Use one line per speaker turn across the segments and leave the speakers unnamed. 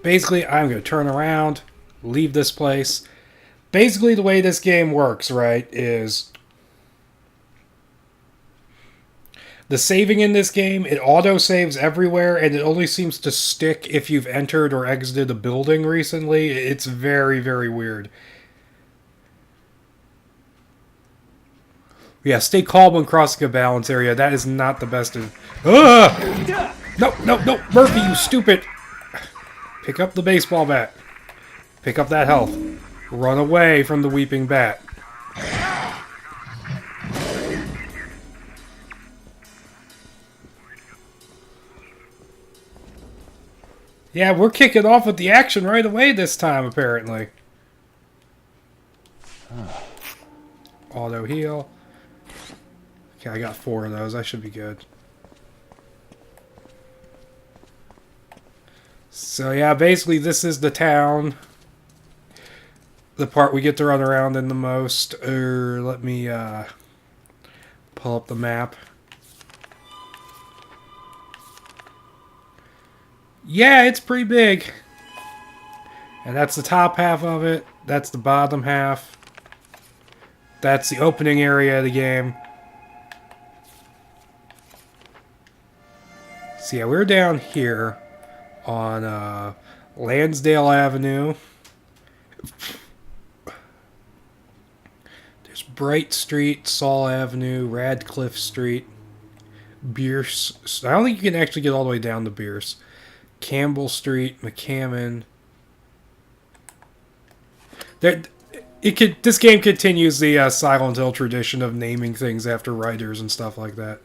Basically, I'm going to turn around, leave this place. Basically, the way this game works, right, is the saving in this game, it auto-saves everywhere, and it only seems to stick if you've entered or exited a building recently. It's very, very weird. Yeah, stay calm when crossing a balance area. That is not the best of... Ugh! No, no, no! Murphy, you stupid! Pick up the baseball bat. Pick up that health. Run away from the weeping bat. Yeah, we're kicking off with the action right away this time, apparently. Auto heal. Okay, I got 4 of those. I should be good. So yeah, basically this is the town. The part we get to run around in the most. Let me pull up the map. Yeah, it's pretty big. And that's the top half of it. That's the bottom half. That's the opening area of the game. So yeah, we're down here on Lansdale Avenue. There's Bright Street, Saul Avenue, Radcliffe Street, Bierce. I don't think you can actually get all the way down to Bierce. Campbell Street, McCammon. This game continues the Silent Hill tradition of naming things after writers and stuff like that.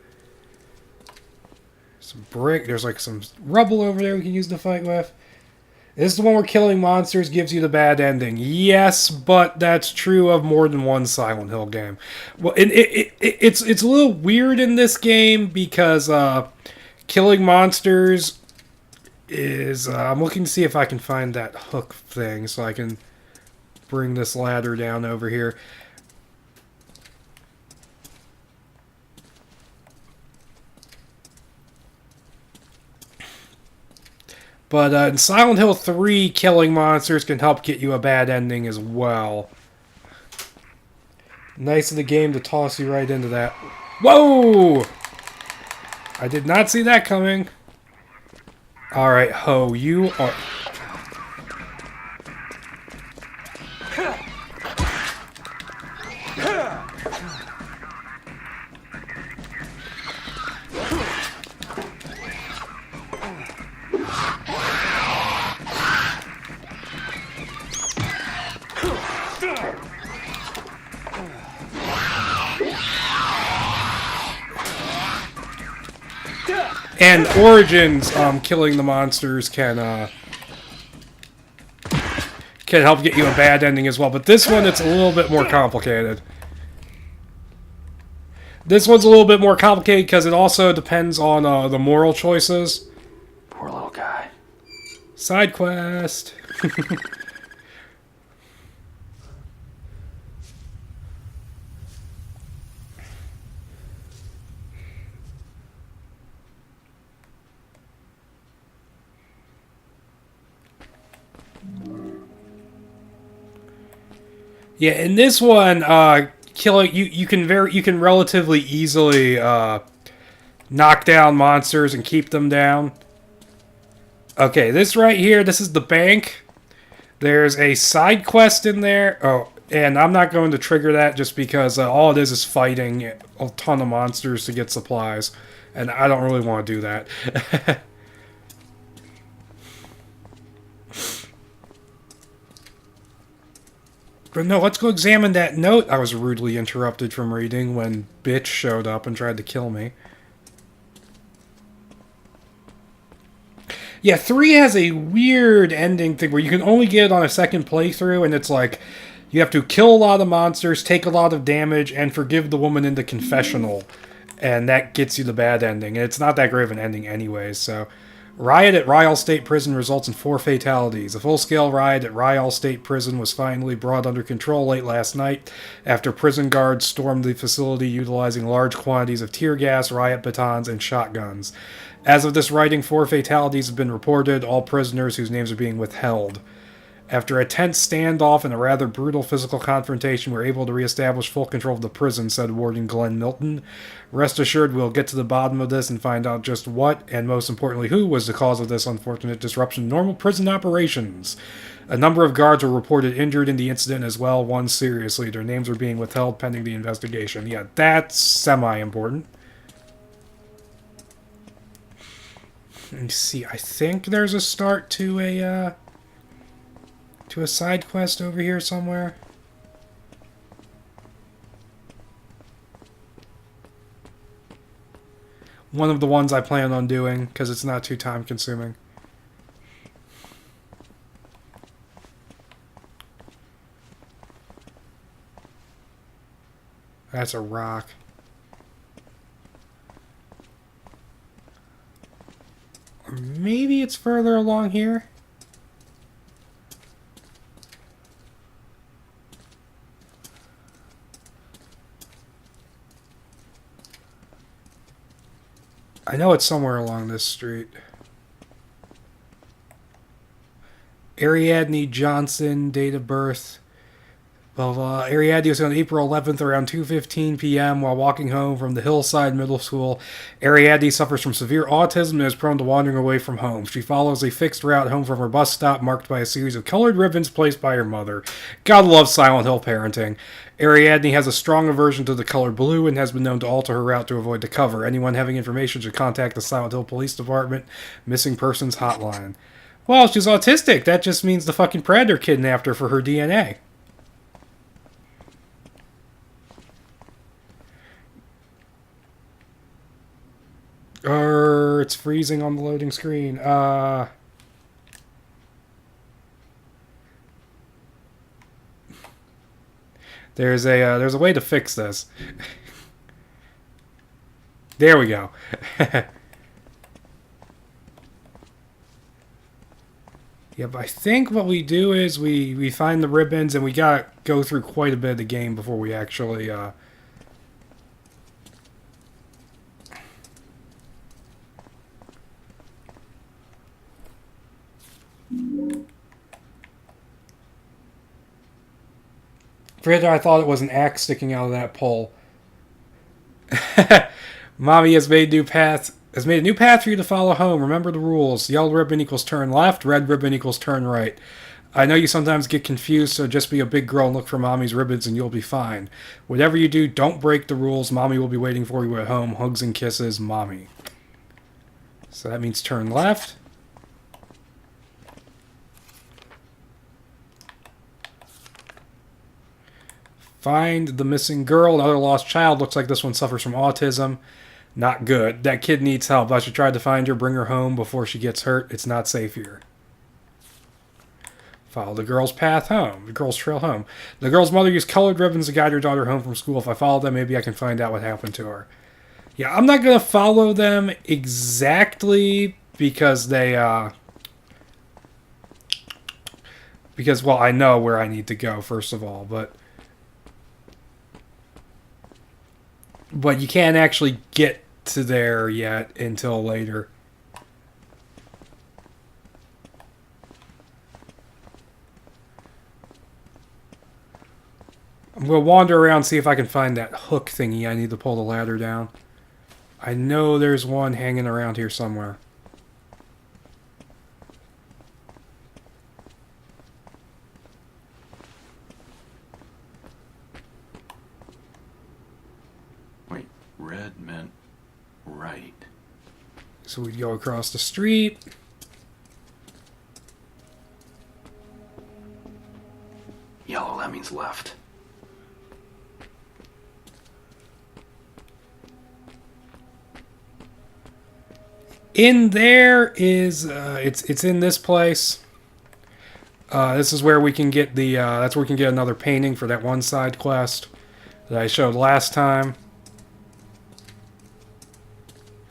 Some brick. There's like some rubble over there we can use to fight with. This is the one where killing monsters gives you the bad ending. Yes, but that's true of more than one Silent Hill game. Well, it's a little weird in this game because killing monsters is... I'm looking to see if I can find that hook thing so I can bring this ladder down over here. But in Silent Hill 3, killing monsters can help get you a bad ending as well. Nice of the game to toss you right into that. Whoa! I did not see that coming. Alright, Ho, you are... And Origins, killing the monsters can help get you a bad ending as well. But this one, it's a little bit more complicated. This one's a little bit more complicated because it also depends on the moral choices.
Poor little guy.
Side quest. Yeah, in this one, killing you can relatively easily knock down monsters and keep them down. Okay, this right here, this is the bank. There's a side quest in there. Oh, and I'm not going to trigger that just because all it is fighting a ton of monsters to get supplies, and I don't really want to do that. But no, let's go examine that note I was rudely interrupted from reading when Bitch showed up and tried to kill me. Yeah, 3 has a weird ending thing where you can only get it on a second playthrough, and it's like, you have to kill a lot of monsters, take a lot of damage, and forgive the woman in the confessional. And that gets you the bad ending. And it's not that great of an ending anyways, so... Riot at Riot State Prison results in 4 fatalities. A full-scale riot at Riot State Prison was finally brought under control late last night after prison guards stormed the facility utilizing large quantities of tear gas, riot batons, and shotguns. As of this writing, 4 fatalities have been reported, all prisoners whose names are being withheld. After a tense standoff and a rather brutal physical confrontation, we're able to reestablish full control of the prison, said Warden Glen Milton. Rest assured, we'll get to the bottom of this and find out just what, and most importantly, who was the cause of this unfortunate disruption to normal prison operations. A number of guards were reported injured in the incident as well, one seriously. Their names are being withheld pending the investigation. Yeah, that's semi-important. Let me see. I think there's a start to a side quest over here somewhere. One of the ones I plan on doing, because it's not too time consuming. That's a rock. Or maybe it's further along here. I know it's somewhere along this street. Ariadne Johnson, date of birth. Well, Ariadne was on April 11th around 2:15 p.m. while walking home from the Hillside Middle School. Ariadne suffers from severe autism and is prone to wandering away from home. She follows a fixed route home from her bus stop marked by a series of colored ribbons placed by her mother. God loves Silent Hill parenting. Ariadne has a strong aversion to the color blue and has been known to alter her route to avoid the cover. Anyone having information should contact the Silent Hill Police Department Missing Persons Hotline. Well, she's autistic. That just means the fucking Predator kidnapped her for her DNA. It's freezing on the loading screen. There's a way to fix this. There we go. Yep, I think what we do is we find the ribbons and we gotta go through quite a bit of the game before we actually For I thought it was an axe sticking out of that pole. Mommy has made a new path for you to follow home. Remember the rules. Yellow ribbon equals turn left, red ribbon equals turn right. I know you sometimes get confused, so just be a big girl and look for Mommy's ribbons and you'll be fine. Whatever you do, don't break the rules. Mommy will be waiting for you at home. Hugs and kisses, Mommy. So that means turn left. Find the missing girl. Another lost child. Looks like this one suffers from autism. Not good. That kid needs help. I should try to find her, bring her home before she gets hurt. It's not safe here. Follow the girl's path home. The girl's trail home. The girl's mother used colored ribbons to guide her daughter home from school. If I follow them, maybe I can find out what happened to her. Yeah, I'm not going to follow them exactly because they, well, I know where I need to go, first of all, but you can't actually get to there yet until later. I'm going to wander around, see if I can find that hook thingy I need to pull the ladder down. I know there's one hanging around here somewhere.
Wait, red meant right.
So we'd go across the street.
Yellow, that means left.
In there is it's in this place. This is where we can get the that's where we can get another painting for that one side quest that I showed last time.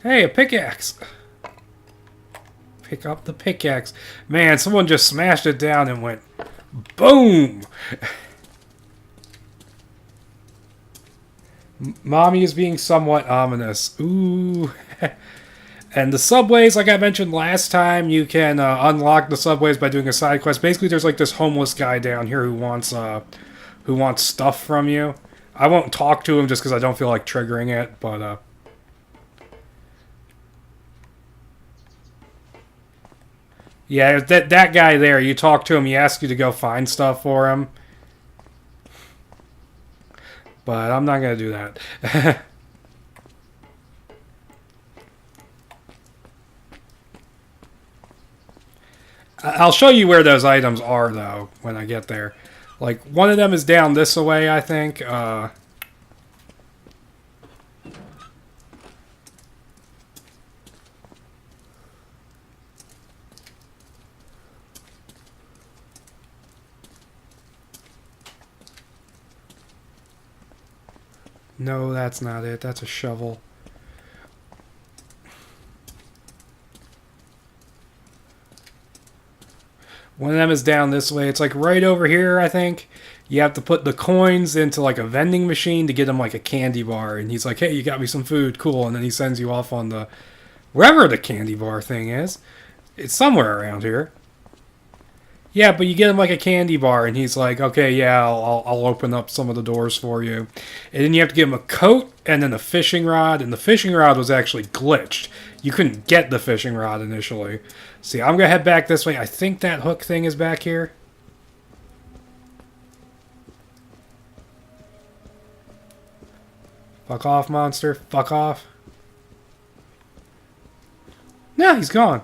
Hey, a pickaxe. Pick up the pickaxe. Man, someone just smashed it down and went boom. Mommy is being somewhat ominous. Ooh. And the subways, like I mentioned last time, you can unlock the subways by doing a side quest. Basically, there's like this homeless guy down here who wants stuff from you. I won't talk to him just because I don't feel like triggering it, but yeah, that guy there. You talk to him, he asks you to go find stuff for him, but I'm not gonna do that. I'll show you where those items are, though, when I get there. Like, one of them is down this way, I think. No, that's not it. That's a shovel. One of them is down this way. It's like right over here, I think. You have to put the coins into like a vending machine to get him like a candy bar. And he's like, hey, you got me some food. Cool. And then he sends you off on the... wherever the candy bar thing is. It's somewhere around here. Yeah, but you get him like a candy bar, and he's like, okay, yeah, I'll open up some of the doors for you. And then you have to give him a coat and then a fishing rod, and the fishing rod was actually glitched. You couldn't get the fishing rod initially. See, I'm going to head back this way. I think that hook thing is back here. Fuck off, monster. Fuck off. No, he's gone.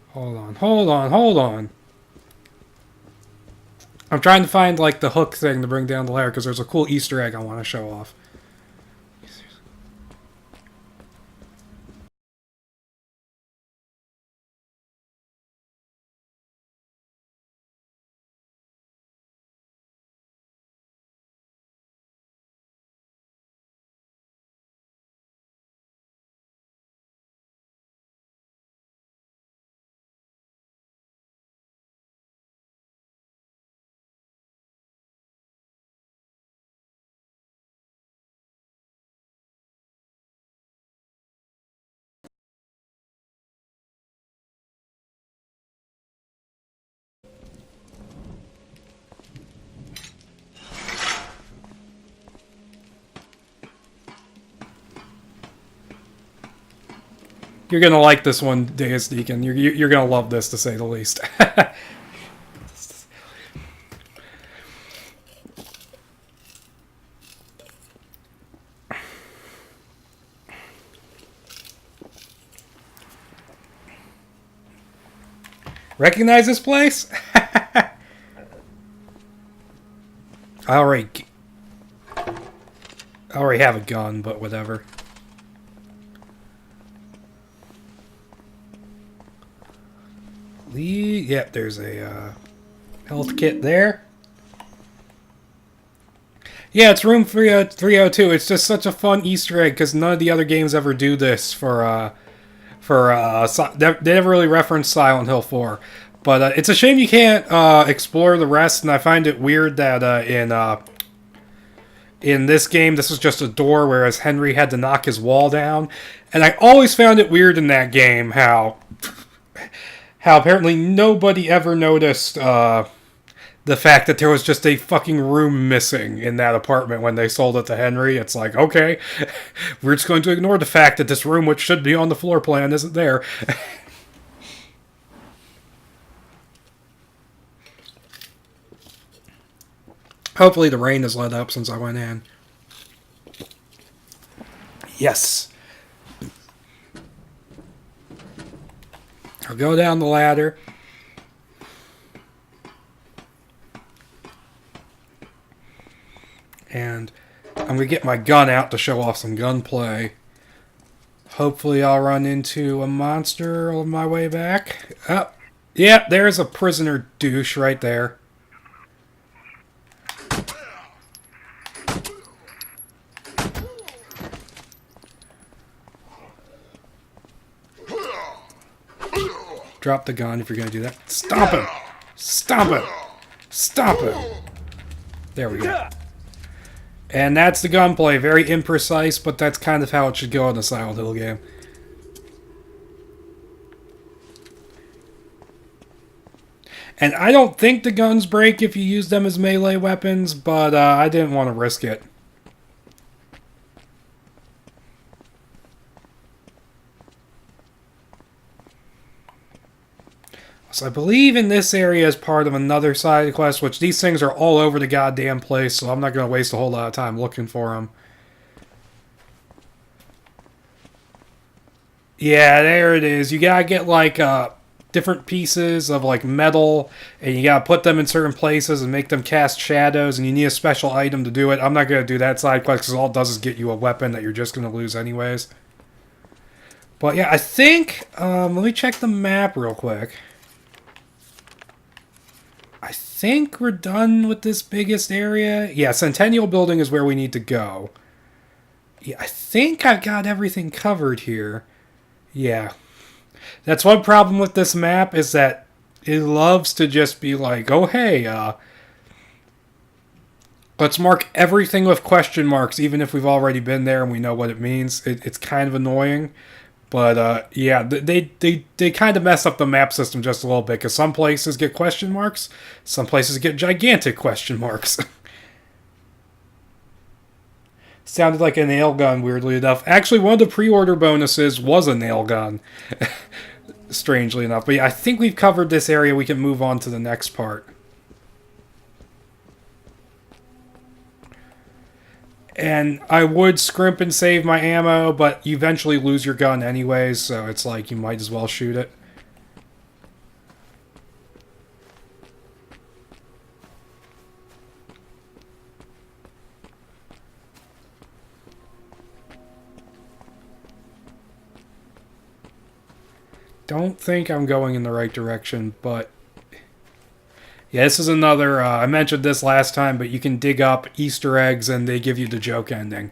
Hold on, hold on, hold on. I'm trying to find, like, the hook thing to bring down the ladder, because there's a cool Easter egg I want to show off. You're gonna like this one, Deus Deacon. You're gonna love this, to say the least. Recognize this place? I already have a gun, but whatever. Yep, there's a health kit there. Yeah, it's room 302. It's just such a fun Easter egg because none of the other games ever do this they never really reference Silent Hill 4. But it's a shame you can't explore the rest, and I find it weird that in this game, this was just a door, whereas Henry had to knock his wall down. And I always found it weird in that game how apparently nobody ever noticed the fact that there was just a fucking room missing in that apartment when they sold it to Henry. It's like, okay, we're just going to ignore the fact that this room, which should be on the floor plan, isn't there. Hopefully the rain has let up since I went in. Yes. I'll go down the ladder. And I'm going to get my gun out to show off some gunplay. Hopefully I'll run into a monster on my way back. Oh, yeah, there's a prisoner douche right there. Drop the gun if you're going to do that. Stomp him! Stomp him! Stomp him! There we go. And that's the gunplay. Very imprecise, but that's kind of how it should go in a Silent Hill game. And I don't think the guns break if you use them as melee weapons, but I didn't want to risk it. So I believe in this area is part of another side quest, which these things are all over the goddamn place, so I'm not going to waste a whole lot of time looking for them. Yeah, there it is. You gotta get, like, different pieces of, like, metal, and you gotta put them in certain places and make them cast shadows, and you need a special item to do it. I'm not going to do that side quest, because all it does is get you a weapon that you're just going to lose anyways. But yeah, I think, let me check the map real quick. I think we're done with this biggest area. Yeah, Centennial Building is where we need to go. Yeah, I think I've got everything covered here. Yeah. That's one problem with this map, is that it loves to just be like, oh hey, let's mark everything with question marks, even if we've already been there and we know what it means. It's kind of annoying. But, yeah, they kind of mess up the map system just a little bit, because some places get question marks, some places get gigantic question marks. Sounded like a nail gun, weirdly enough. Actually, one of the pre-order bonuses was a nail gun, strangely enough. But yeah, I think we've covered this area. We can move on to the next part. And I would scrimp and save my ammo, but you eventually lose your gun anyways, so it's like you might as well shoot it. Don't think I'm going in the right direction, but... Yeah, this is another, I mentioned this last time, but you can dig up Easter eggs and they give you the joke ending.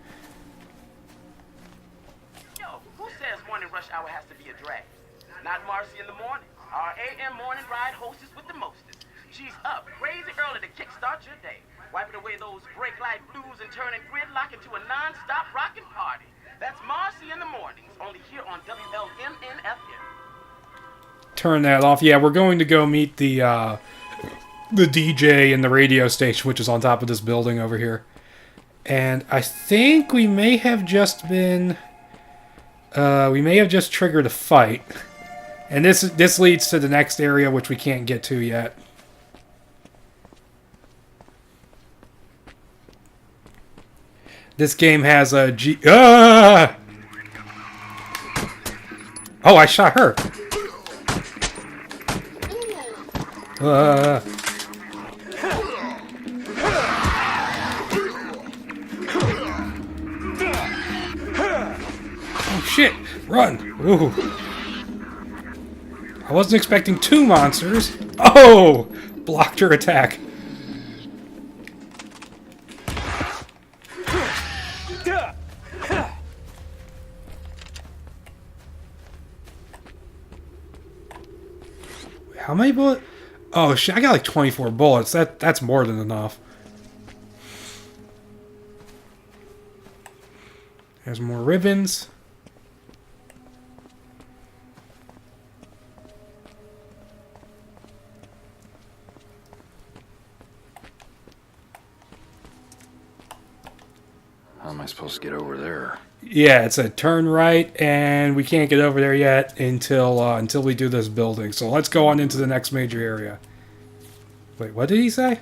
Yo, who says morning rush hour has to be a drag? Not Marcy in the morning. Our AM morning ride hostess with the mostest. She's up crazy early to kickstart your day. Wiping away those brake light blues and turning gridlock into a non-stop rockin' party. That's Marcy in the mornings, only here on WLMN-FM.
Turn that off. Yeah, we're going to go meet the DJ in the radio station, which is on top of this building over here. And I think we may have just been... we may have just triggered a fight. And this leads to the next area, which we can't get to yet. This game has a Ah! Oh, I shot her! Oh shit! Run! Ooh. I wasn't expecting two monsters. Oh! Blocked her attack. How many bullets? Oh shit, I got like 24 bullets. That's more than enough. There's more ribbons.
How am I supposed to get over there?
Yeah, it's a turn right, and we can't get over there yet until we do this building. So let's go on into the next major area. Wait, what did he say?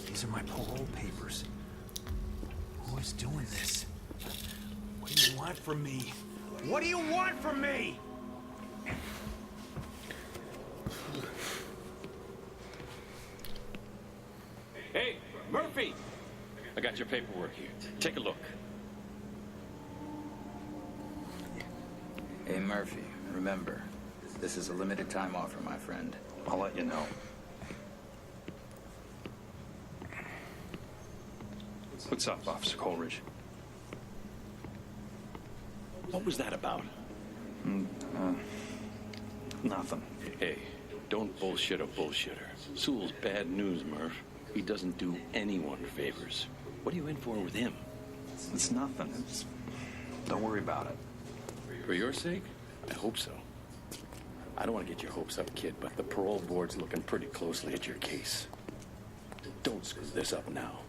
These are my parole papers. Who is doing this? What do you want from me? What do you want from me?
Hey, Murphy! I got your paperwork here. Take a look. Hey, Murphy, remember, this is a limited time offer, my friend.
I'll let you know. What's up, Officer Coleridge?
What was that about?
Nothing.
Hey, don't bullshit a bullshitter. Sewell's bad news, Murph. He doesn't do anyone favors. What are you in for with him?
It's nothing. Don't worry about it.
For your sake? I hope so. I don't want to get your hopes up, kid, but the parole board's looking pretty closely at your case. Don't screw this up now.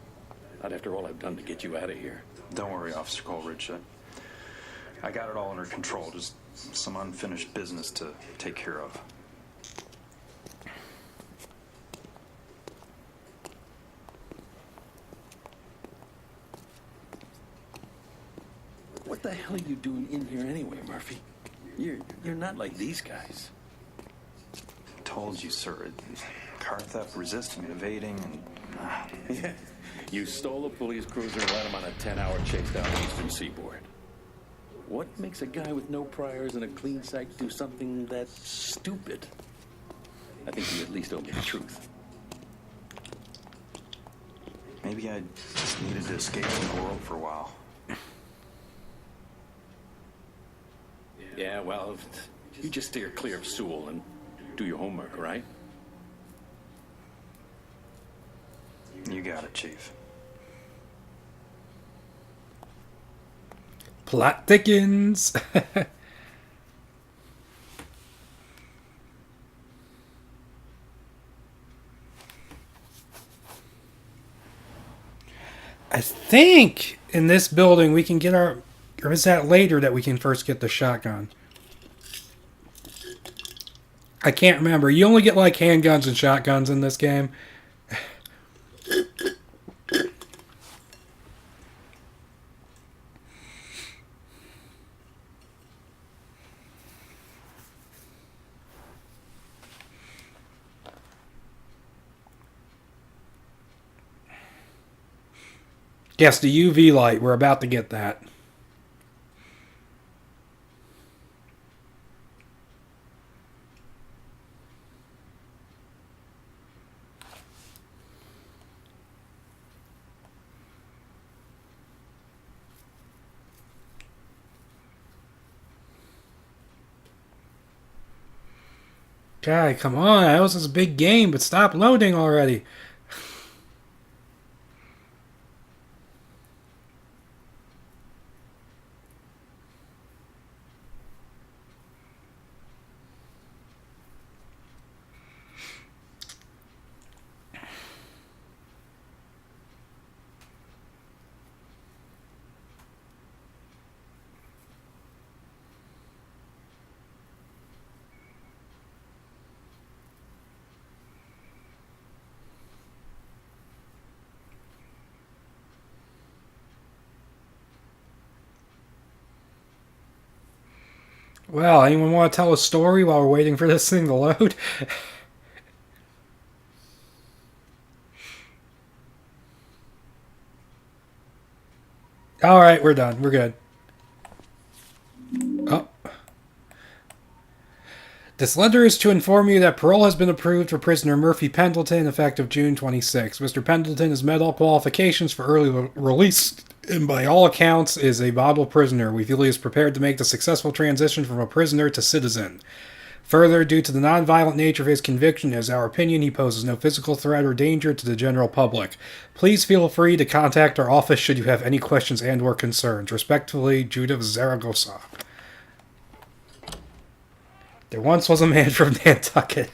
Not after all I've done to get you out of here.
Don't worry, Officer Coleridge. I got it all under control. Just some unfinished business to take care of.
What the hell are you doing in here anyway, Murphy? You're not like these guys.
Told you, sir. Car theft, resisting, evading, and...
Yeah. You stole a police cruiser and let him on a 10-hour chase down the eastern seaboard. What makes a guy with no priors and a clean psych do something that stupid? I think you at least owe me the truth.
Maybe I just needed to escape from the world for a while.
Yeah, well, you just steer clear of Sewell and do your homework, right?
You got it, Chief.
Plot thickens. I think in this building we can get our... Or is that later that we can first get the shotgun? I can't remember. You only get like handguns and shotguns in this game. Yes, the UV light. We're about to get that. God, come on. That was this big game, but stop loading already. Well, anyone want to tell a story while we're waiting for this thing to load? Alright, we're done. We're good. Oh. This letter is to inform you that parole has been approved for prisoner Murphy Pendleton effective June 26. Mr. Pendleton has met all qualifications for early release and by all accounts is a model prisoner. We feel he is prepared to make the successful transition from a prisoner to citizen. Further, due to the non-violent nature of his conviction, it is our opinion he poses no physical threat or danger to the general public. Please feel free to contact our office should you have any questions and or concerns. Respectfully, Judith Zaragoza. There once was a man from Nantucket.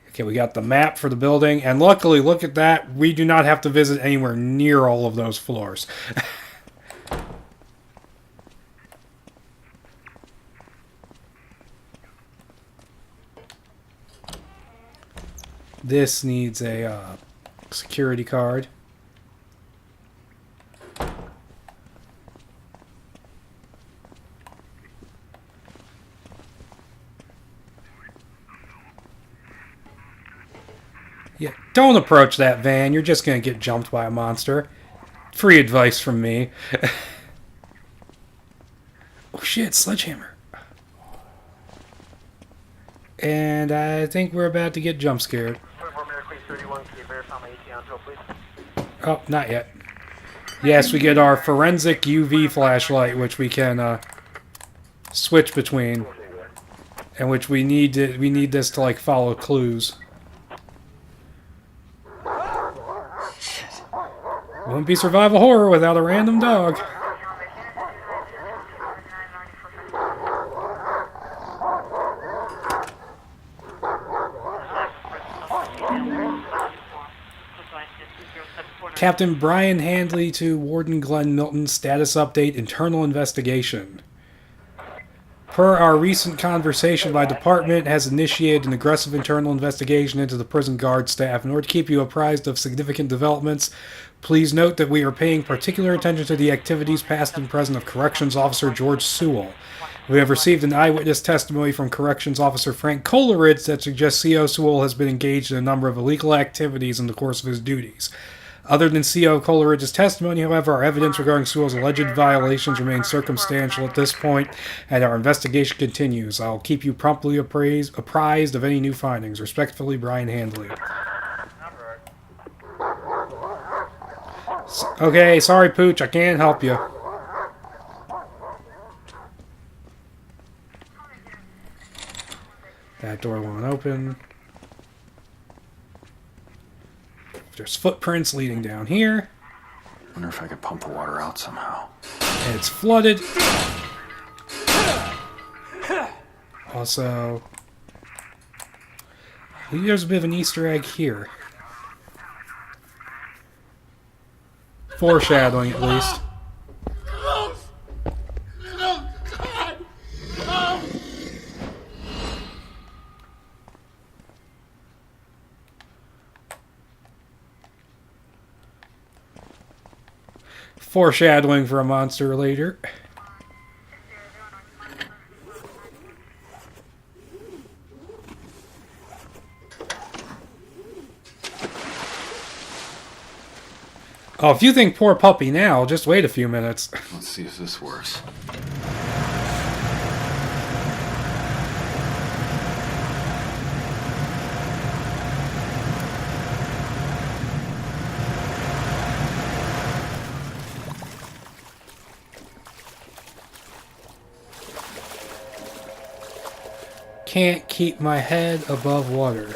Okay, we got the map for the building, and luckily, look at that, we do not have to visit anywhere near all of those floors. This needs a security card. Yeah, don't approach that van. You're just going to get jumped by a monster. Free advice from me. shit, sledgehammer. And I think we're about to get jump scared. Oh, not yet. Yes, we get our forensic UV flashlight, which we can switch between, and which we need this to like follow clues. Wouldn't be survival horror without a random dog. Captain Brian Handley to Warden Glen Milton, status update, internal investigation. Per our recent conversation, my department has initiated an aggressive internal investigation into the prison guard staff. In order to keep you apprised of significant developments, please note that we are paying particular attention to the activities past and present of Corrections Officer George Sewell. We have received an eyewitness testimony from Corrections Officer Frank Coleridge that suggests CO Sewell has been engaged in a number of illegal activities in the course of his duties. Other than CO Coleridge's testimony, however, our evidence regarding Sewell's alleged violations remains circumstantial at this point, and our investigation continues. I'll keep you promptly apprised of any new findings. Respectfully, Brian Handley. Okay, sorry, Pooch, I can't help you. That door won't open. There's footprints leading down here.
Wonder if I could pump the water out somehow.
And it's flooded. Also, maybe there's a bit of an Easter egg here. Foreshadowing, at least. Foreshadowing for a monster later. Oh, if you think poor puppy now, just wait a few minutes.
Let's see if this works.
Can't keep my head above water.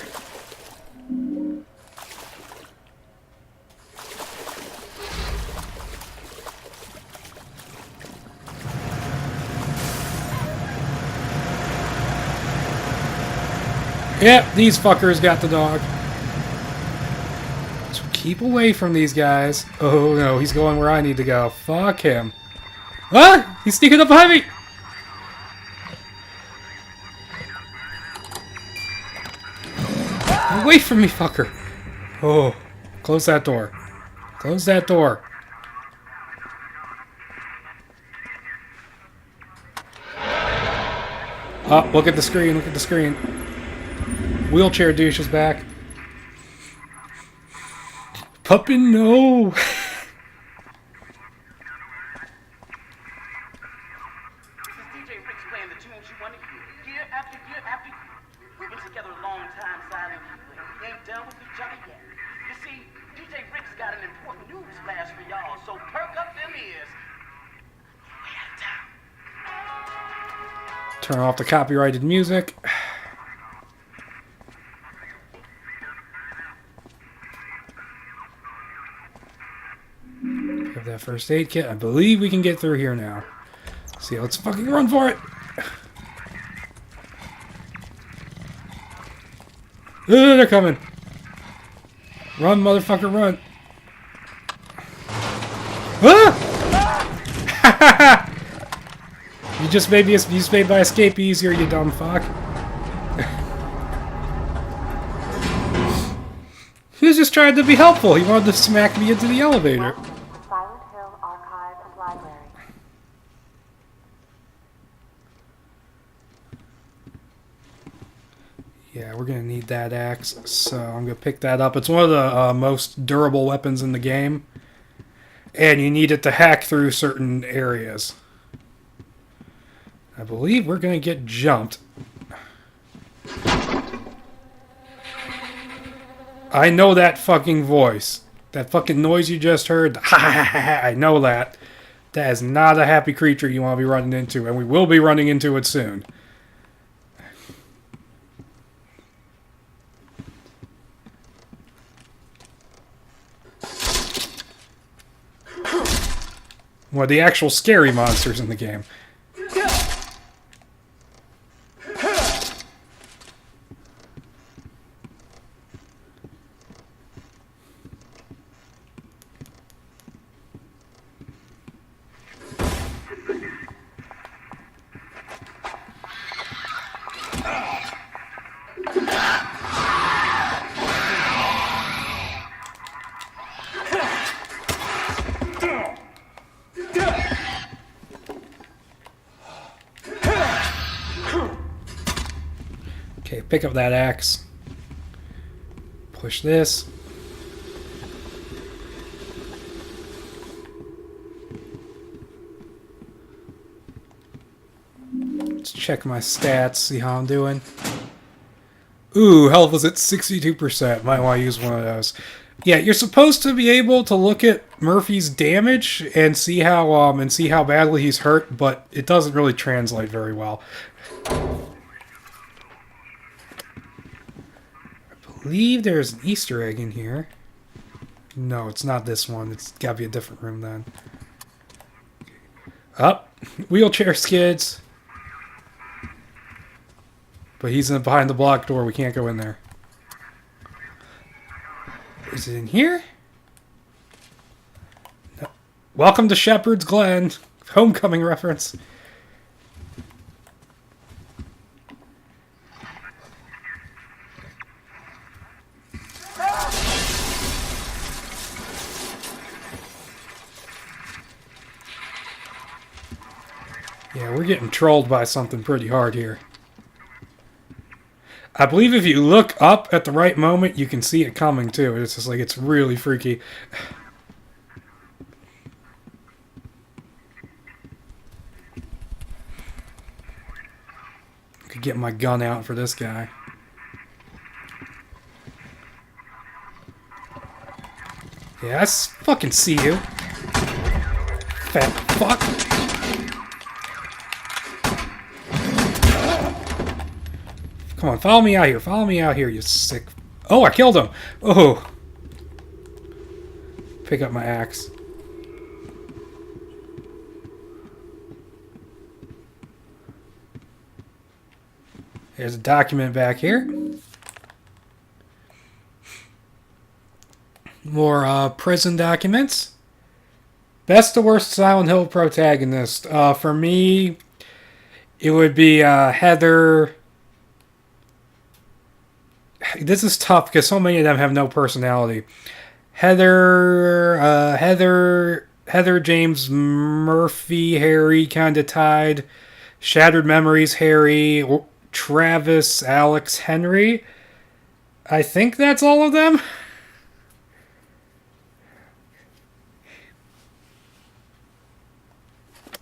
Yep, these fuckers got the dog. So keep away from these guys. Oh no, he's going where I need to go. Fuck him. Ah! He's sneaking up behind me! Away from me, fucker! Oh, close that door. Close that door. Oh, look at the screen, look at the screen. Wheelchair douche is back. Puppy, no!
DJ Rick's playing the tunes you want to hear. Year after year after year. We've been together a long time, silently. We ain't done with each other yet. You see, DJ Rick's got an important news flash for y'all, so perk up them ears. We out of town.
Turn off the copyrighted music. Pick up that first aid kit. I believe we can get through here now. See, let's fucking run for it! They're coming! Run, motherfucker, run! Ah! You just made my escape easier, you dumb fuck. He was just trying to be helpful. He wanted to smack me into the elevator.
Silent Hill Archive and Library.
Yeah, we're gonna need that axe, so I'm gonna pick that up. It's one of the most durable weapons in the game, and you need it to hack through certain areas. I believe we're going to get jumped. I know that fucking voice. That fucking noise you just heard. I know that. That is not a happy creature you want to be running into, and we will be running into it soon. One of the actual scary monsters in the game. Okay, pick up that axe. Push this. Let's check my stats, see how I'm doing. Ooh, health is at 62%. Might want to use one of those. Yeah, you're supposed to be able to look at Murphy's damage and see how badly he's hurt, but it doesn't really translate very well. I believe there's an Easter egg in here. No, it's not this one. It's got to be a different room then. Up, wheelchair skids. But he's behind the block door. We can't go in there. Is it in here? No. Welcome to Shepherd's Glen. Homecoming reference. Yeah, we're getting trolled by something pretty hard here. I believe if you look up at the right moment, you can see it coming too. It's just like, it's really freaky. Could get my gun out for this guy. Yeah, I fucking see you. Fat fuck. Come on, follow me out here. Follow me out here, you sick... Oh, I killed him! Oh! Pick up my axe. There's a document back here. More prison documents. Best to worst Silent Hill protagonist. For me, it would be Heather... This is tough because so many of them have no personality. Heather, James Murphy, Harry, kinda tied. Shattered Memories, Harry. Travis, Alex, Henry. I think that's all of them.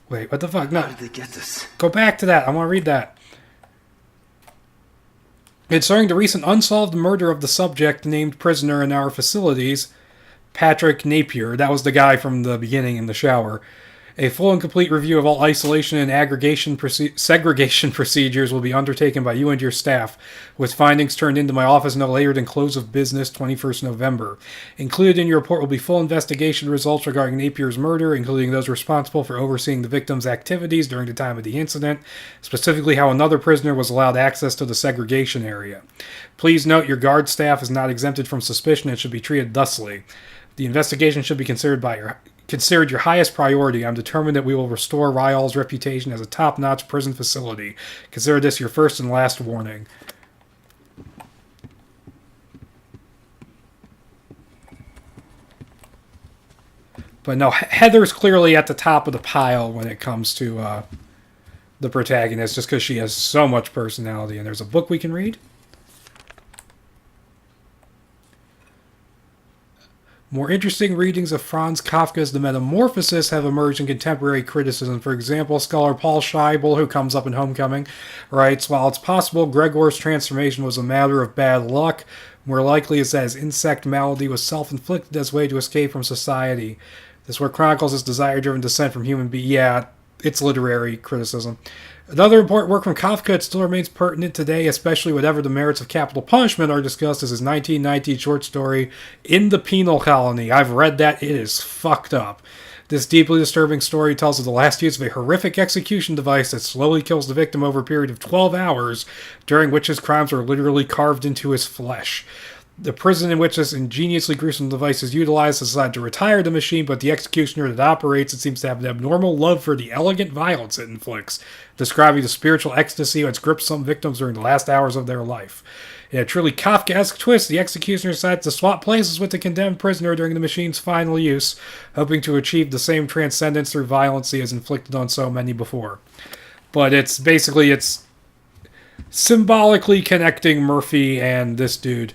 Wait, what the fuck? No.
How did they get this?
Go back to that. I want to read that. Concerning the recent unsolved murder of the subject named prisoner in our facilities, Patrick Napier, that was the guy from the beginning in the shower. A full and complete review of all isolation and segregation procedures will be undertaken by you and your staff, with findings turned into my office no later than close of business 21st November. Included in your report will be full investigation results regarding Napier's murder, including those responsible for overseeing the victim's activities during the time of the incident, specifically how another prisoner was allowed access to the segregation area. Please note your guard staff is not exempted from suspicion and should be treated thusly. The investigation should be considered your highest priority. I'm determined that we will restore Ryall's reputation as a top-notch prison facility. Consider this your first and last warning. But no, Heather's clearly at the top of the pile when it comes to the protagonist, just because she has so much personality. And there's a book we can read. More interesting readings of Franz Kafka's The Metamorphosis have emerged in contemporary criticism. For example, scholar Paul Scheibel, who comes up in Homecoming, writes, while it's possible Gregor's transformation was a matter of bad luck, more likely is that his insect malady was self-inflicted as a way to escape from society. This work chronicles his desire-driven descent from human beings. Yeah, it's literary criticism. Another important work from Kafka that still remains pertinent today, especially whenever the merits of capital punishment are discussed, is his 1919 short story, In the Penal Colony. I've read that. It is fucked up. This deeply disturbing story tells of the last use of a horrific execution device that slowly kills the victim over a period of 12 hours, during which his crimes are literally carved into his flesh. The prison in which this ingeniously gruesome device is utilized has decided to retire the machine, but the executioner that operates it seems to have an abnormal love for the elegant violence it inflicts, describing the spiritual ecstasy which grips some victims during the last hours of their life. In a truly Kafkaesque twist, the executioner decides to swap places with the condemned prisoner during the machine's final use, hoping to achieve the same transcendence through violence he has inflicted on so many before. But it's symbolically connecting Murphy and this dude.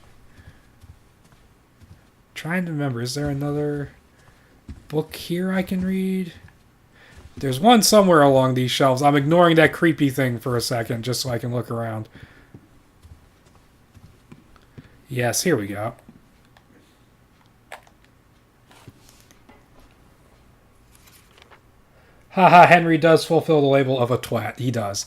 Trying to remember, is there another book here I can read? There's one somewhere along these shelves. I'm ignoring that creepy thing for a second just so I can look around. Yes, here we go. Haha, Henry does fulfill the label of a twat. He does.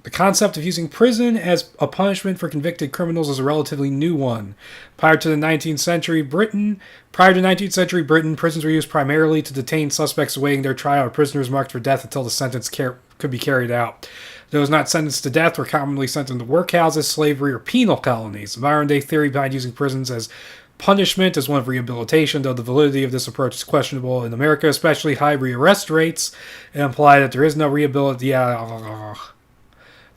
The concept of using prison as a punishment for convicted criminals is a relatively new one. Prior to 19th century Britain, prisons were used primarily to detain suspects awaiting their trial or prisoners marked for death until the sentence could be carried out. Those not sentenced to death were commonly sent into workhouses, slavery, or penal colonies. The modern-day theory behind using prisons as punishment is one of rehabilitation, though the validity of this approach is questionable. In America, especially high rearrest rates imply that there is no rehabilitation.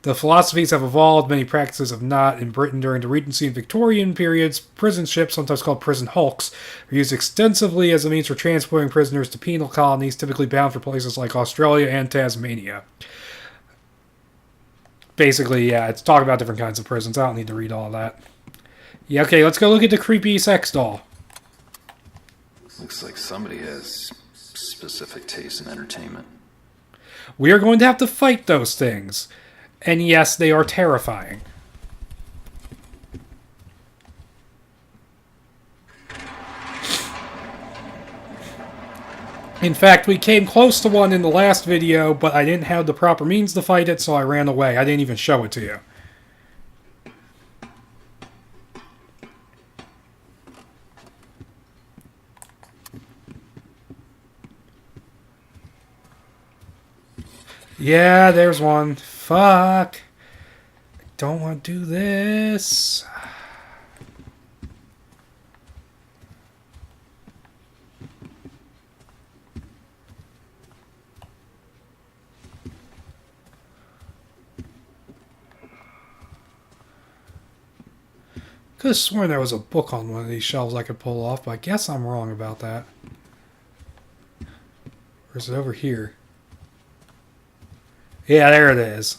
The philosophies have evolved, many practices have not. In Britain during the Regency and Victorian periods, prison ships, sometimes called prison hulks, were used extensively as a means for transporting prisoners to penal colonies, typically bound for places like Australia and Tasmania. Basically, yeah, it's talking about different kinds of prisons. I don't need to read all that. Yeah, okay, let's go look at the creepy sex doll.
Looks like somebody has specific taste in entertainment.
We are going to have to fight those things. And yes, they are terrifying. In fact, we came close to one in the last video, but I didn't have the proper means to fight it, so I ran away. I didn't even show it to you. Yeah, there's one. Fuck. I don't want to do this. Could have sworn there was a book on one of these shelves I could pull off, but I guess I'm wrong about that. Or is it over here? Yeah, there it is.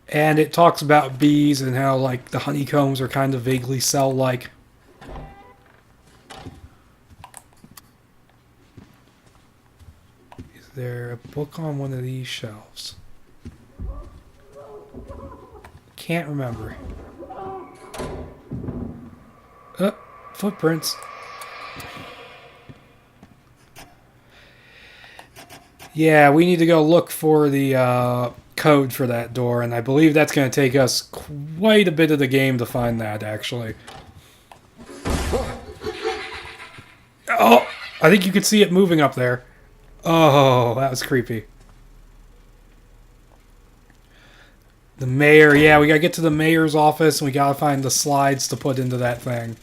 And it talks about bees and how, like, the honeycombs are kind of vaguely cell-like. Is there a book on one of these shelves? Can't remember. Footprints. Yeah, we need to go look for the code for that door, and I believe that's going to take us quite a bit of the game to find that, actually. Oh, I think you could see it moving up there. Oh, that was creepy. The mayor, yeah, we got to get to the mayor's office, and we got to find the slides to put into that thing.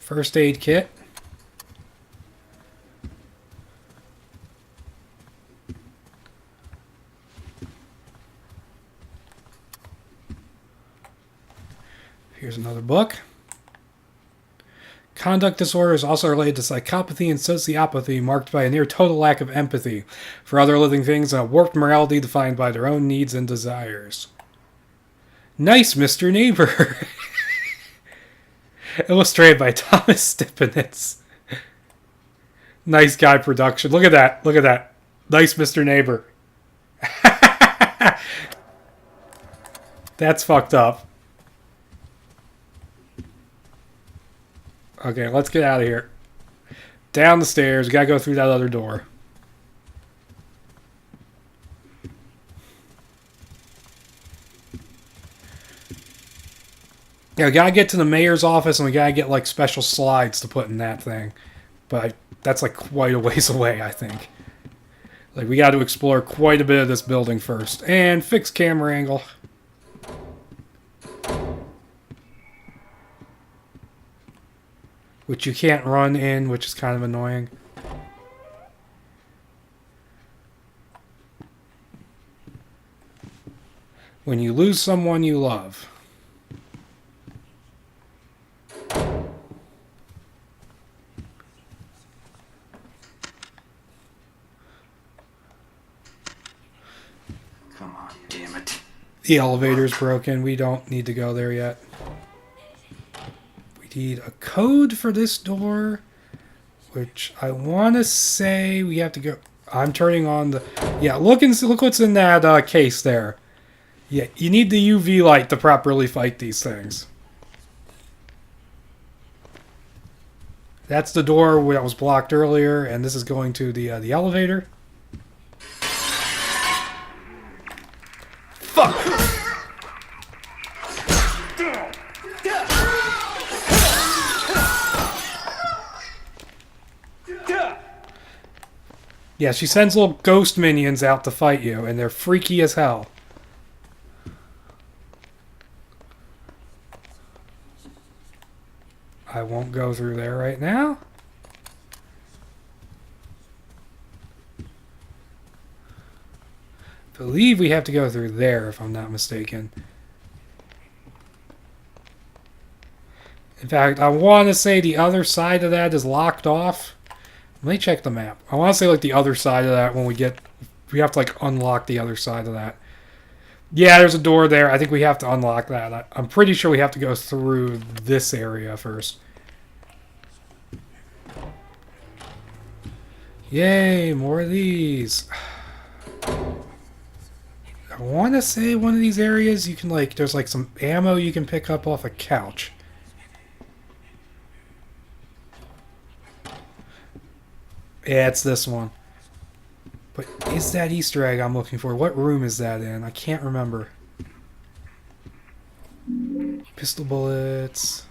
First aid kit. Here's another book. Conduct disorder is also related to psychopathy and sociopathy, marked by a near total lack of empathy for other living things and a warped morality defined by their own needs and desires. Nice, Mr. Neighbor. Illustrated by Thomas Stipinitz. Nice guy production. Look at that. Look at that. Nice, Mr. Neighbor. That's fucked up. Okay, let's get out of here. Down the stairs. We gotta go through that other door. Yeah, we gotta get to the mayor's office, and we gotta get, like, special slides to put in that thing. But that's, like, quite a ways away, I think. Like, we gotta explore quite a bit of this building first. And fix camera angle. Which you can't run in, which is kind of annoying. When you lose someone you love.
Come on, damn it.
The elevator's broken. We don't need to go there yet. We need a code for this door, which I want to say we have to go. I'm turning on the. Yeah, look what's in that case there. Yeah, you need the UV light to properly fight these things. That's the door that was blocked earlier, and this is going to the elevator. Fuck! Yeah, she sends little ghost minions out to fight you, and they're freaky as hell. I won't go through there right now. I believe we have to go through there, if I'm not mistaken. In fact, I want to say the other side of that is locked off. Let me check the map. I want to say like the other side of that when we have to like unlock the other side of that. Yeah, there's a door there. I think we have to unlock that. I'm pretty sure we have to go through this area first. Yay, more of these. I want to say one of these areas you can like, there's like some ammo you can pick up off a couch. Yeah, it's this one. But is that Easter egg I'm looking for? What room is that in? I can't remember. Pistol bullets.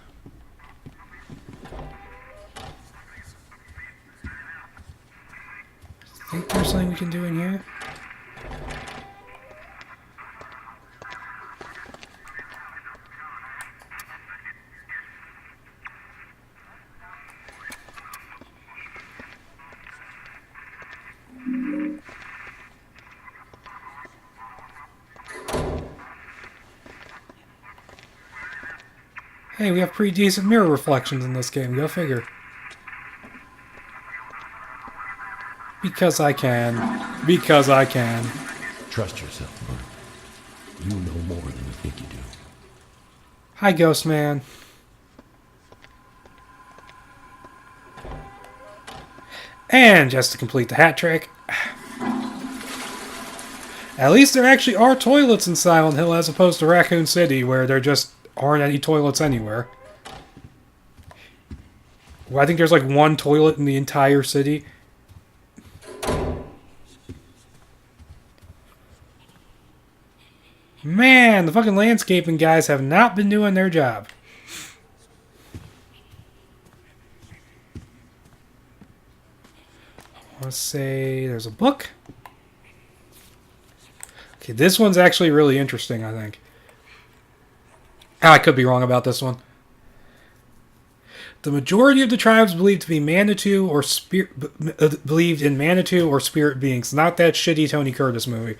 I think there's something we can do in here. Hey, we have pretty decent mirror reflections in this game. Go figure. Because I can. Because I can.
Trust yourself, Mark. You know more than you think you do.
Hi, Ghost Man. And just to complete the hat trick, at least there actually are toilets in Silent Hill as opposed to Raccoon City, where there just aren't any toilets anywhere. Well, I think there's like one toilet in the entire city. Man, the fucking landscaping guys have not been doing their job. Let's say there's a book. Okay, this one's actually really interesting, I think. I could be wrong about this one. The majority of the tribes believed to be Manitou or believed in Manitou or spirit beings. Not that shitty Tony Curtis movie.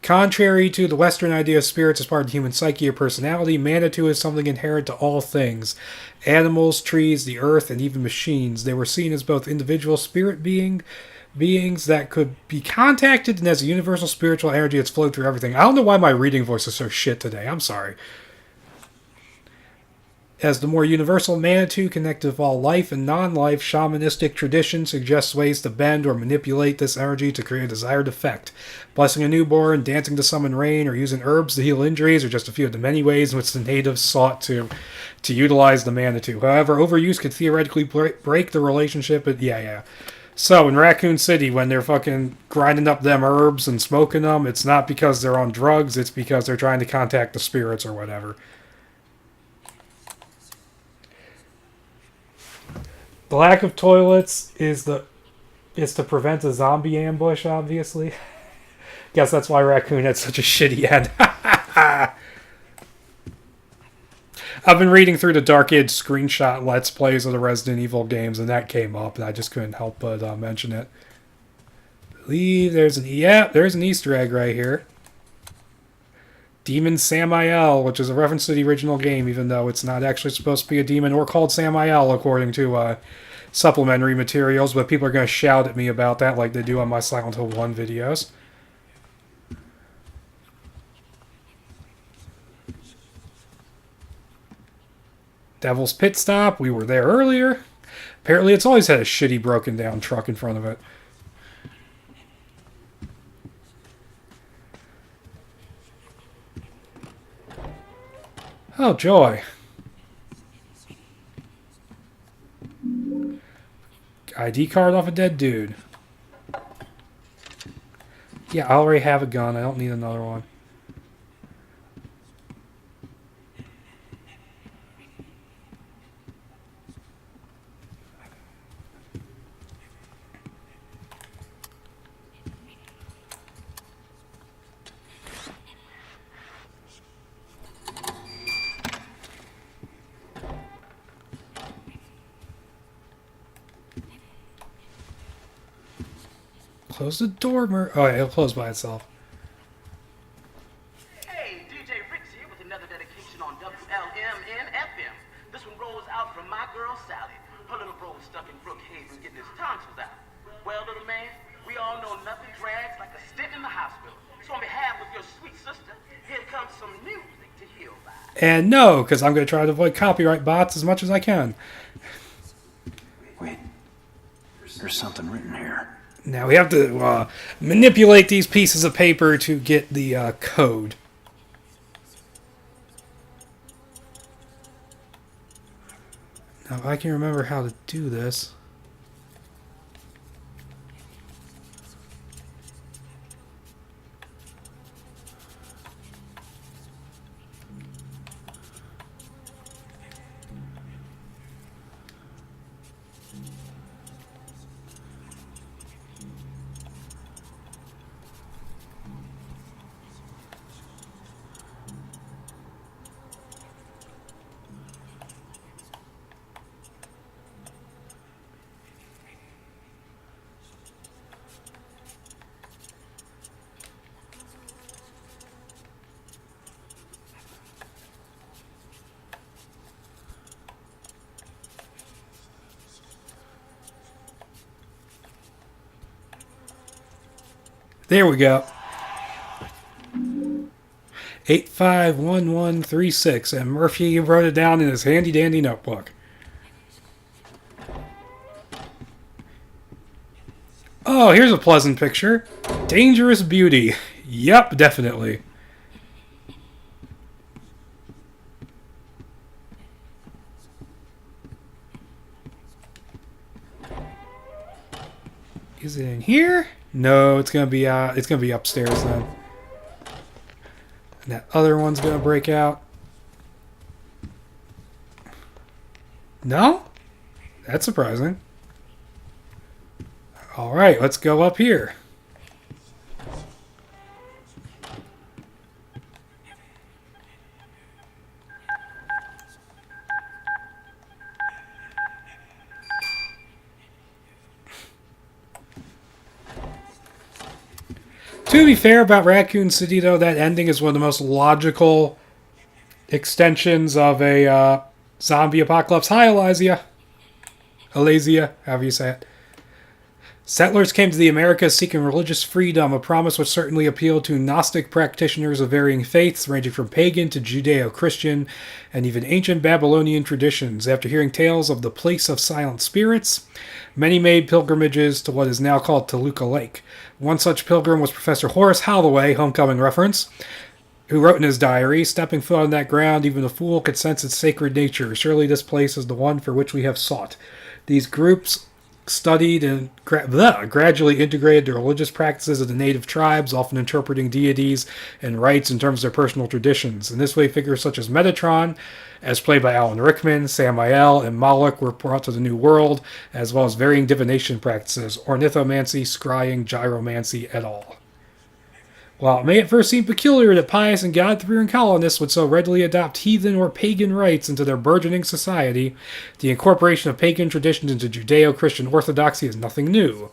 Contrary to the Western idea of spirits as part of the human psyche or personality, Manitou is something inherent to all things. Animals, trees, the earth, and even machines. They were seen as both individual spirit beings that could be contacted and as a universal spiritual energy that's flowed through everything. I don't know why my reading voice is so shit today. I'm sorry. As the more universal Manitou connected with all life and non-life, shamanistic tradition suggests ways to bend or manipulate this energy to create a desired effect. Blessing a newborn, dancing to summon rain, or using herbs to heal injuries are just a few of the many ways in which the natives sought to utilize the Manitou. However, overuse could theoretically break the relationship. But yeah. So in Raccoon City, when they're fucking grinding up them herbs and smoking them, it's not because they're on drugs. It's because they're trying to contact the spirits or whatever. The lack of toilets is to prevent a zombie ambush, obviously. Guess that's why Raccoon had such a shitty end. I've been reading through the Dark Age screenshot Let's Plays of the Resident Evil games, and that came up, and I just couldn't help but mention it. I believe there's an Easter egg right here. Demon Samael, which is a reference to the original game, even though it's not actually supposed to be a demon or called Samael, according to supplementary materials, but people are going to shout at me about that like they do on my Silent Hill 1 videos. Devil's Pit Stop, we were there earlier. Apparently it's always had a shitty broken down truck in front of it. Oh, joy. ID card off a dead dude. Yeah, I already have a gun. I don't need another one. Close the door, oh, yeah, it'll close by itself.
Hey, DJ Rick's here with another dedication on WLMN FM. This one rolls out from my girl Sally. Her little bro's stuck in Brookhaven getting his tonsils out. Well, little man, we all know nothing drags like a stint in the hospital. So on behalf of your sweet sister, here comes some music to heal by.
And no, because I'm going to try to avoid copyright bots as much as I can.
Wait. There's something written here.
Now we have to manipulate these pieces of paper to get the code. Now, if I can remember how to do this. There we go. 851136, and Murphy wrote it down in his handy dandy notebook. Oh, here's a pleasant picture. Dangerous beauty. Yup, definitely. Is it in here? No, it's gonna be upstairs then. And that other one's gonna break out. No? That's surprising. Alright, let's go up here. To be fair about Raccoon City, though, that ending is one of the most logical extensions of a zombie apocalypse. Hi, Elysia. Elysia, however you say it. Settlers came to the Americas seeking religious freedom, a promise which certainly appealed to Gnostic practitioners of varying faiths, ranging from pagan to Judeo-Christian, and even ancient Babylonian traditions. After hearing tales of the Place of Silent Spirits, many made pilgrimages to what is now called Toluca Lake. One such pilgrim was Professor Horace Holloway, homecoming reference, who wrote in his diary, "Stepping foot on that ground, even a fool could sense its sacred nature. Surely this place is the one for which we have sought." These groups studied and gradually integrated the religious practices of the native tribes, often interpreting deities and rites in terms of their personal traditions. In this way, figures such as Metatron, as played by Alan Rickman, Samael, and Moloch were brought to the New World, as well as varying divination practices, ornithomancy, scrying, gyromancy, et al. While it may at first seem peculiar that pious and God-fearing colonists would so readily adopt heathen or pagan rites into their burgeoning society, the incorporation of pagan traditions into Judeo-Christian orthodoxy is nothing new.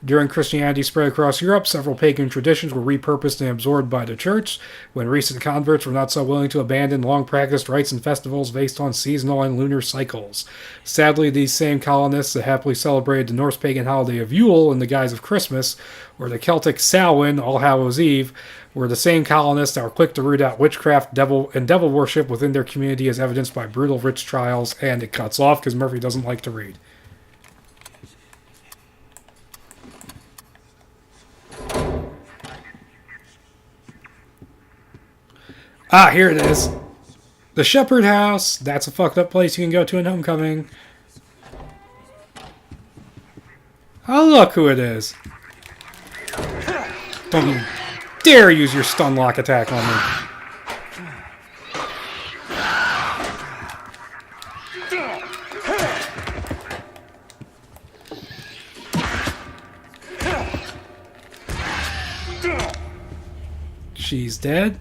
During Christianity's spread across Europe, several pagan traditions were repurposed and absorbed by the church, when recent converts were not so willing to abandon long-practiced rites and festivals based on seasonal and lunar cycles. Sadly, these same colonists that happily celebrated the Norse pagan holiday of Yule in the guise of Christmas, or the Celtic Samhain, All Hallows Eve, were the same colonists that were quick to root out witchcraft, devil worship within their community, as evidenced by brutal witch trials. And it cuts off because Murphy doesn't like to read. Ah, here it is. The Shepherd House. That's a fucked up place you can go to in Homecoming. Oh, look who it is. Don't you dare use your stun lock attack on me. She's dead.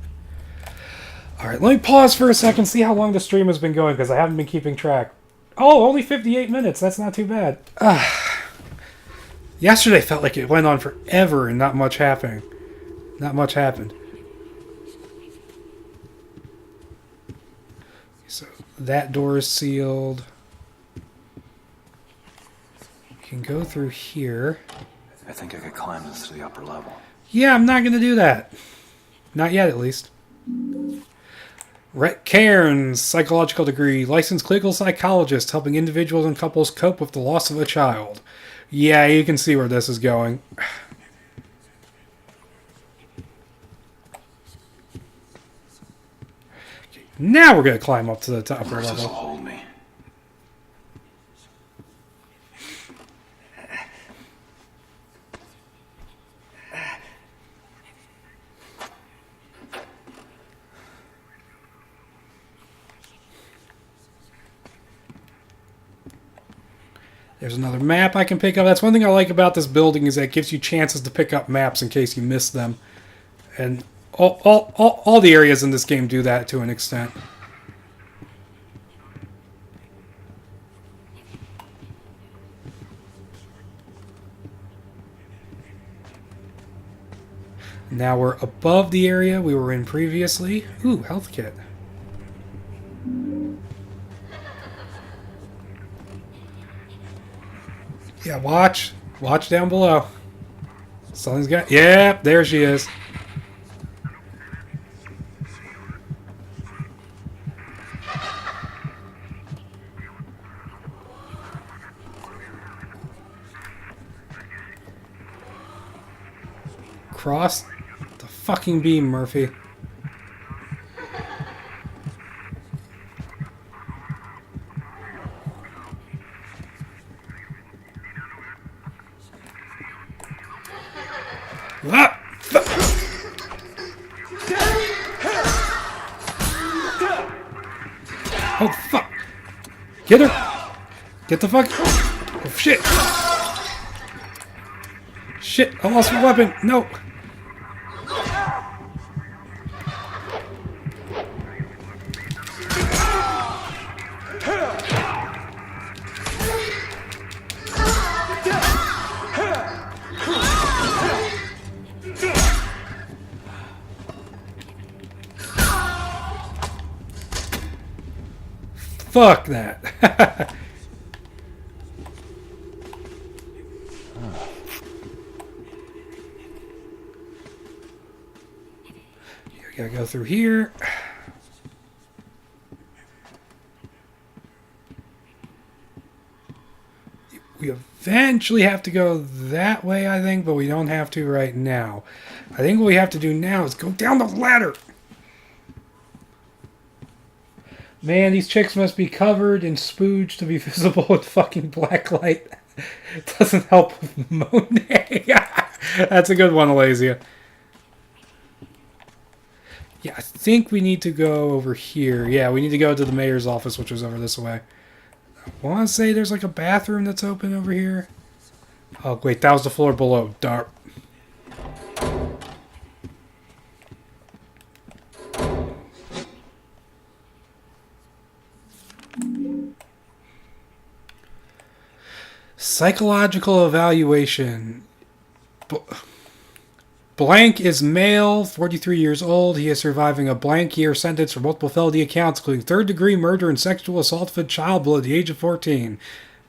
Alright, let me pause for a second, see how long the stream has been going, because I haven't been keeping track. Oh, only 58 minutes. That's not too bad. Yesterday felt like it went on forever and not much happened. Not much happened. So, that door is sealed. You can go through here.
I think I could climb this to the upper level.
Yeah, I'm not going to do that. Not yet, at least. Rhett Cairns, psychological degree, licensed clinical psychologist, helping individuals and couples cope with the loss of a child. Yeah, you can see where this is going. Okay, now we're going to climb up to the top level.
This will hold me.
There's another map I can pick up. That's one thing I like about this building, is that it gives you chances to pick up maps in case you miss them. And all the areas in this game do that to an extent. Now we're above the area we were in previously. Ooh, health kit. Yeah, watch. Watch down below. Something's got... Yep, there she is. Cross the fucking beam, Murphy. Ah! Oh, fuck. Get her. Get the fuck. Oh, shit. Shit, I lost my weapon. No. Fuck that. You gotta go through here. We eventually have to go that way, I think, but we don't have to right now. I think what we have to do now is go down the ladder. Man, these chicks must be covered in spooge to be visible with fucking black light. It doesn't help with Monet. That's a good one, Alasia. Yeah, I think we need to go over here. Yeah, we need to go to the mayor's office, which was over this way. I want to say there's like a bathroom that's open over here. Oh, wait, that was the floor below. Dark. Psychological evaluation. Blank is male, 43 years old. He is surviving a blank year sentence for multiple felony accounts, including third-degree murder and sexual assault of a child below the age of 14.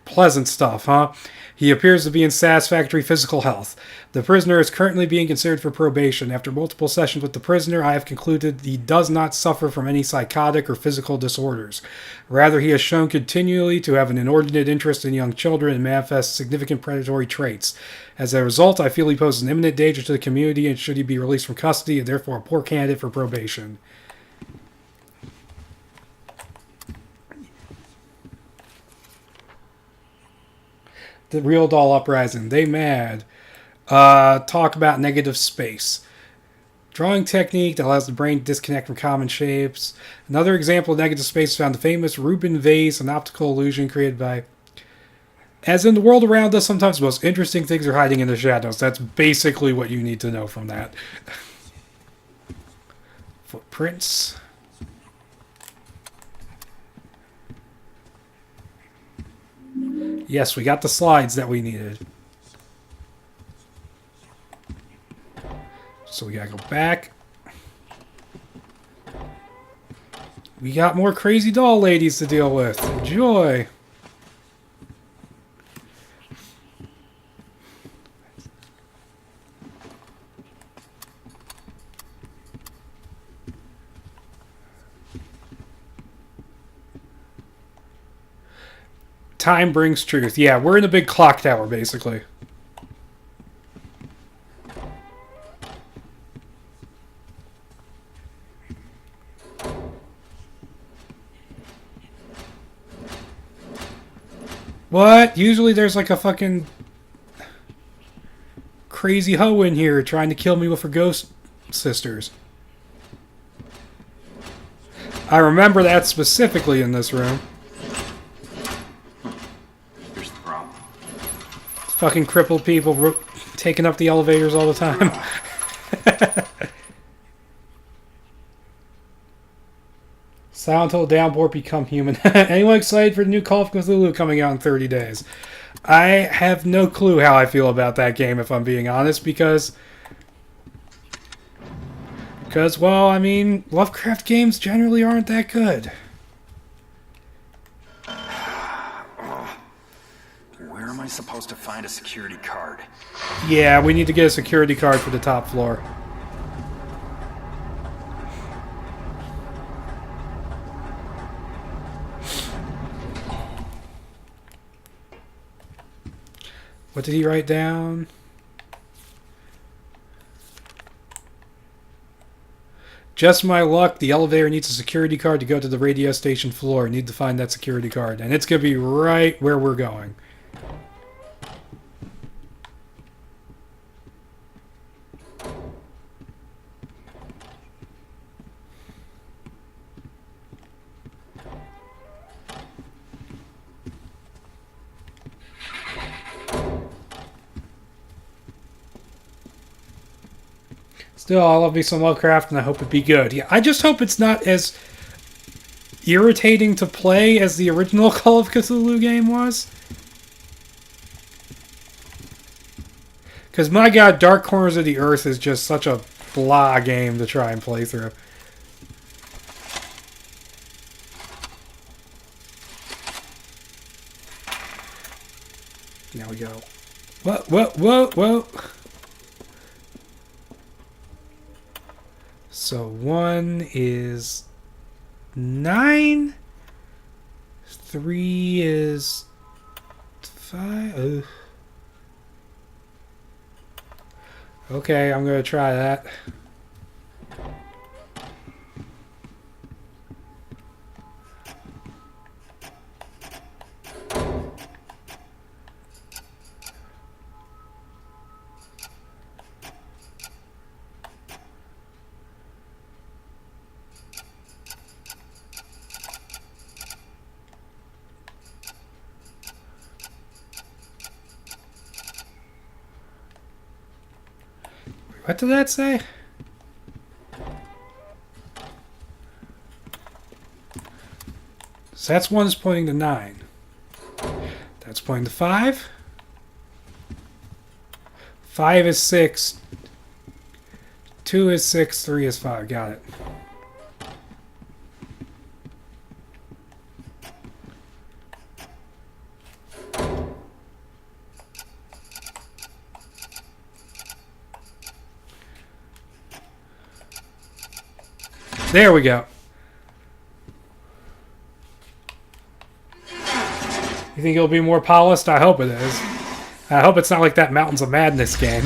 Pleasant stuff, huh? He appears to be in satisfactory physical health. The prisoner is currently being considered for probation. After multiple sessions with the prisoner, I have concluded he does not suffer from any psychotic or physical disorders. Rather, he has shown continually to have an inordinate interest in young children and manifests significant predatory traits. As a result, I feel he poses an imminent danger to the community and should he be released from custody, and therefore a poor candidate for probation. The Real Doll Uprising. They mad. Talk about negative space. Drawing technique that allows the brain to disconnect from common shapes. Another example of negative space is found in the famous Rubin vase, an optical illusion created by... As in the world around us, sometimes the most interesting things are hiding in the shadows. That's basically what you need to know from that. Footprints. Yes, we got the slides that we needed. So we gotta go back. We got more crazy doll ladies to deal with. Enjoy. Time brings truth. Yeah, we're in a big clock tower, basically. What? Usually there's like a fucking crazy hoe in here trying to kill me with her ghost sisters. I remember that specifically in this room. Fucking crippled people taking up the elevators all the time. Silent Hill Downpour become human. Anyone excited for the new Call of Cthulhu coming out in 30 days? I have no clue how I feel about that game, if I'm being honest, because, well, I mean, Lovecraft games generally aren't that good.
Where am I supposed to find a security card?
Yeah, we need to get a security card for the top floor. What did he write down? Just my luck, the elevator needs a security card to go to the radio station floor. Need to find that security card. And it's going to be right where we're going. Still, I love me some Lovecraft, and I hope it be good. Yeah, I just hope it's not as irritating to play as the original Call of Cthulhu game was. Because, my god, Dark Corners of the Earth is just such a blah game to try and play through. Now we go. Whoa, whoa, whoa, whoa. So 1 is 9. 3 is 5. Okay, I'm going to try that. What did that say? So that's 1 is pointing to 9. That's pointing to 5. 5 is 6. 2 is 6. 3 is 5. Got it. There we go. You think it'll be more polished? I hope it is. I hope it's not like that Mountains of Madness game.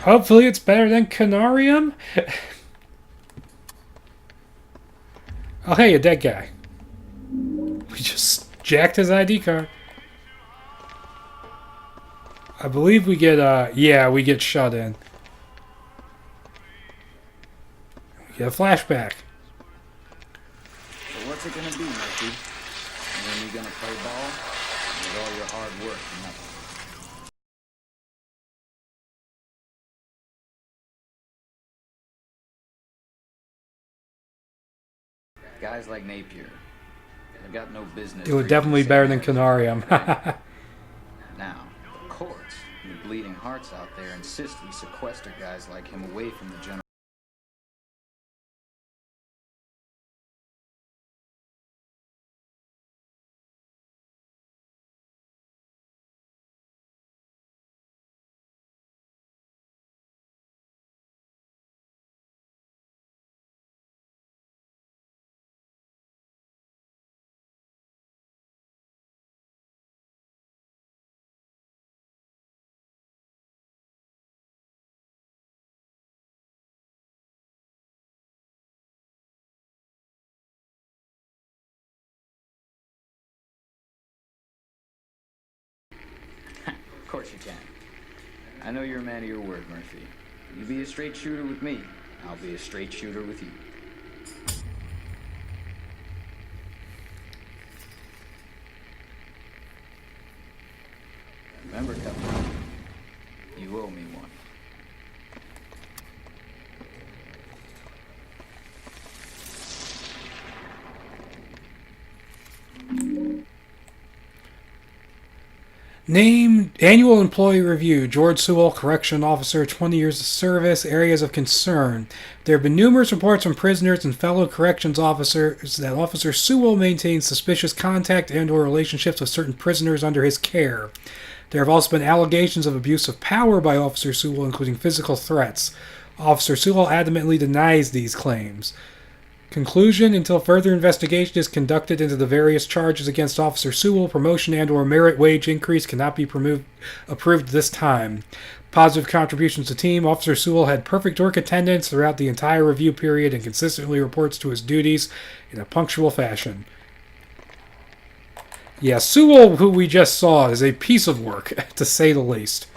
Hopefully it's better than Canarium. Oh, hey, a dead guy. We just jacked his ID card. I believe we get, yeah, we get shut in. We get a flashback.
So what's it gonna be, Murphy? When you gonna play ball? With all your hard work and nothing. Guys like Napier, they've got no business.
It would definitely be better than Canarium.
Now, the courts, the bleeding hearts out there insist we sequester guys like him away from the general. Of course you can. I know you're a man of your word, Murphy. You be a straight shooter with me, I'll be a straight shooter with you. Remember, Kafka, you owe me one.
Name, annual employee review, George Sewell, correction officer, 20 years of service, areas of concern. There have been numerous reports from prisoners and fellow corrections officers that Officer Sewell maintains suspicious contact and or relationships with certain prisoners under his care. There have also been allegations of abuse of power by Officer Sewell, including physical threats. Officer Sewell adamantly denies these claims. Conclusion: until further investigation is conducted into the various charges against Officer Sewell, promotion and or merit wage increase cannot be approved this time. Positive contributions to team. Officer Sewell had perfect work attendance throughout the entire review period and consistently reports to his duties in a punctual fashion. Yeah, Sewell, who we just saw, is a piece of work, to say the least.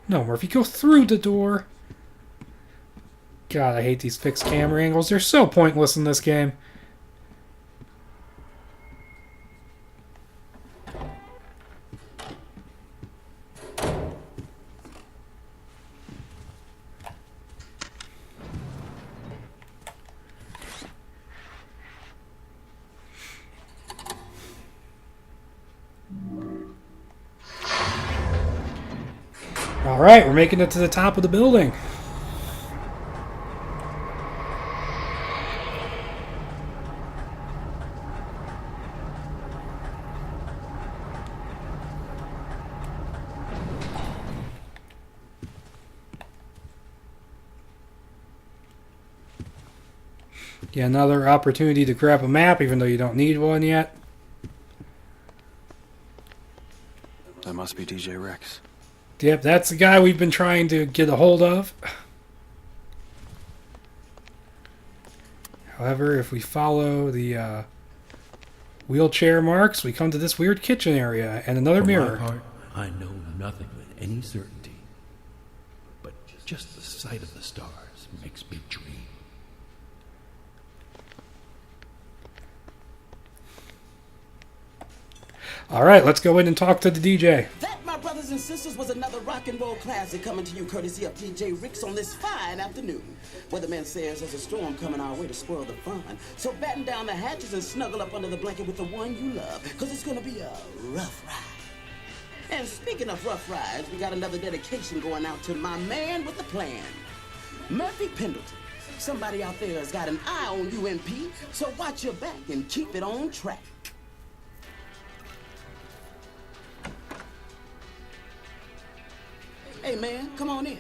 No, Murphy, go through the door. God, I hate these fixed camera angles. They're so pointless in this game. Alright, we're making it to the top of the building. Get another opportunity to grab a map, even though you don't need one yet.
That must be DJ Rex.
Yep, that's the guy we've been trying to get a hold of. However, if we follow the wheelchair marks, we come to this weird kitchen area and another
For
mirror.
my part, I know nothing with any certainty. But just the sight of the stars makes me dream.
All right, let's go in and talk to the DJ.
That, my brothers and sisters, was another rock and roll classic coming to you courtesy of DJ Ricks on this fine afternoon. Weatherman says there's a storm coming our way to spoil the fun. So batten down the hatches and snuggle up under the blanket with the one you love, because it's going to be a rough ride. And speaking of rough rides, we got another dedication going out to my man with the plan, Murphy Pendleton. Somebody out there has got an eye on you, MP, so watch your back and keep it on track. Hey man, come on in.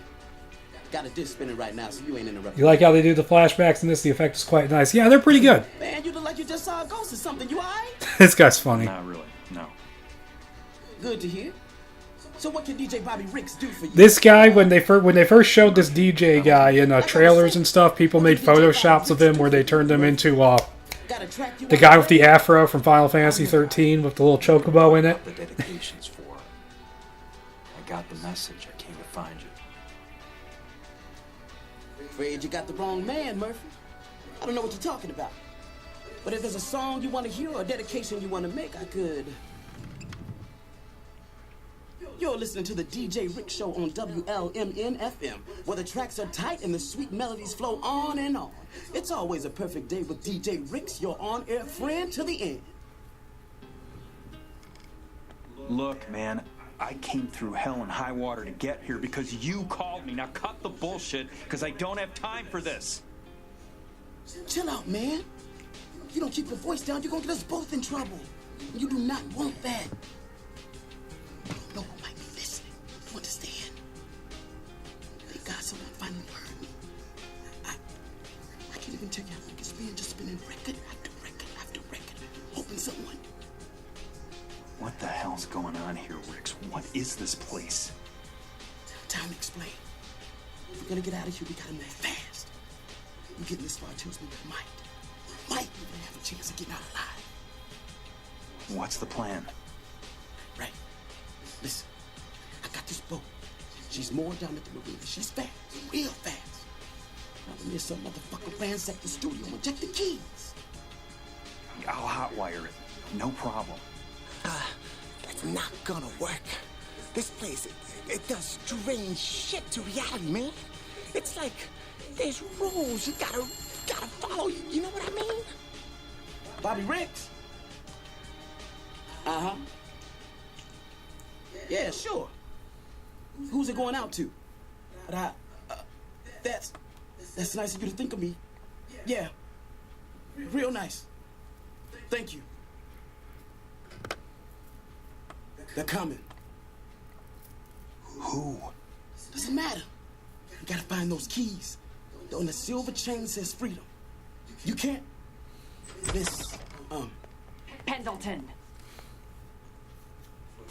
Got a disc spinning right now, so you ain't interrupting.
You like how they do the flashbacks in this? The effect is quite nice. Yeah, they're pretty good.
Man, you look like you just saw a ghost or something. You alright?
This guy's funny.
Not really, no.
Good to hear. So what can DJ Bobby Ricks do for you?
This guy, when they first showed this DJ guy in trailers and stuff, people made photoshops of him where they turned him into the guy with the afro from Final Fantasy 13 with the little chocobo in it.
What the dedication's for. I got the message. I came to find you.
Afraid you got the wrong man, Murphy. I don't know what you're talking about. But if there's a song you want to hear or a dedication you want to make, I could. You're listening to the DJ Rick Show on WLMN-FM, where the tracks are tight and the sweet melodies flow on and on. It's always a perfect day with DJ Ricks, your on-air friend to the end.
Look, man, I came through hell and high water to get here because you called me. Now cut the bullshit, because I don't have time for this.
Chill out, man. If you don't keep your voice down, you're gonna get us both in trouble. You do not want that. No one might be listening. You understand? Thank God someone finally heard me. I can't even tell you how long it's been just spinning record after record after record, hoping someone.
What the hell's going on here, Ricks? What is this place?
Time to explain. If we're gonna get out of here, we gotta move fast. You getting this far tells me we might even have a chance of getting out alive.
What's the plan?
Right. Listen, I got this boat. She's moored down at the marina. She's fast, real fast. Now when there's some motherfucker ransack the studio and check the keys.
I'll hotwire it. No problem.
That's not gonna work. This place, it does strange shit to reality, man. It's like there's rules you gotta follow. You know what I mean?
Bobby Ricks? Uh-huh. Yeah, sure. Who's it going out to? But that's nice of you to think of me. Yeah. Real nice. Thank you. They're coming.
Who?
Doesn't matter. You gotta find those keys. On the silver chain says freedom. You can't. Miss,
Pendleton.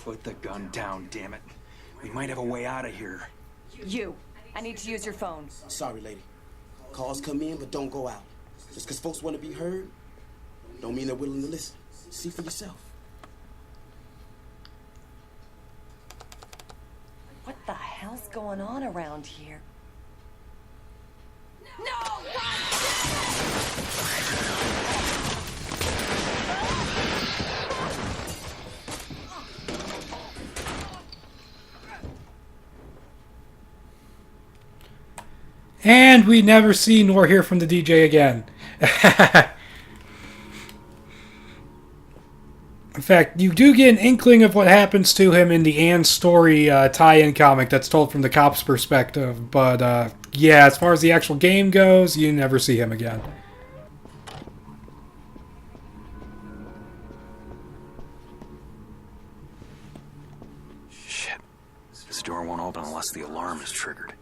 Put the gun down, damn it. We might have a way out of here.
You. I need to use your phone.
Sorry, lady. Calls come in, but don't go out. Just because folks want to be heard, don't mean they're willing to listen. See for yourself.
What the hell's going on around here? No!
And we never see nor hear from the DJ again. In fact, you do get an inkling of what happens to him in the Anne story tie-in comic that's told from the cop's perspective. But, yeah, as far as the actual game goes, you never see him again.
Shit. This door won't open unless the alarm is triggered.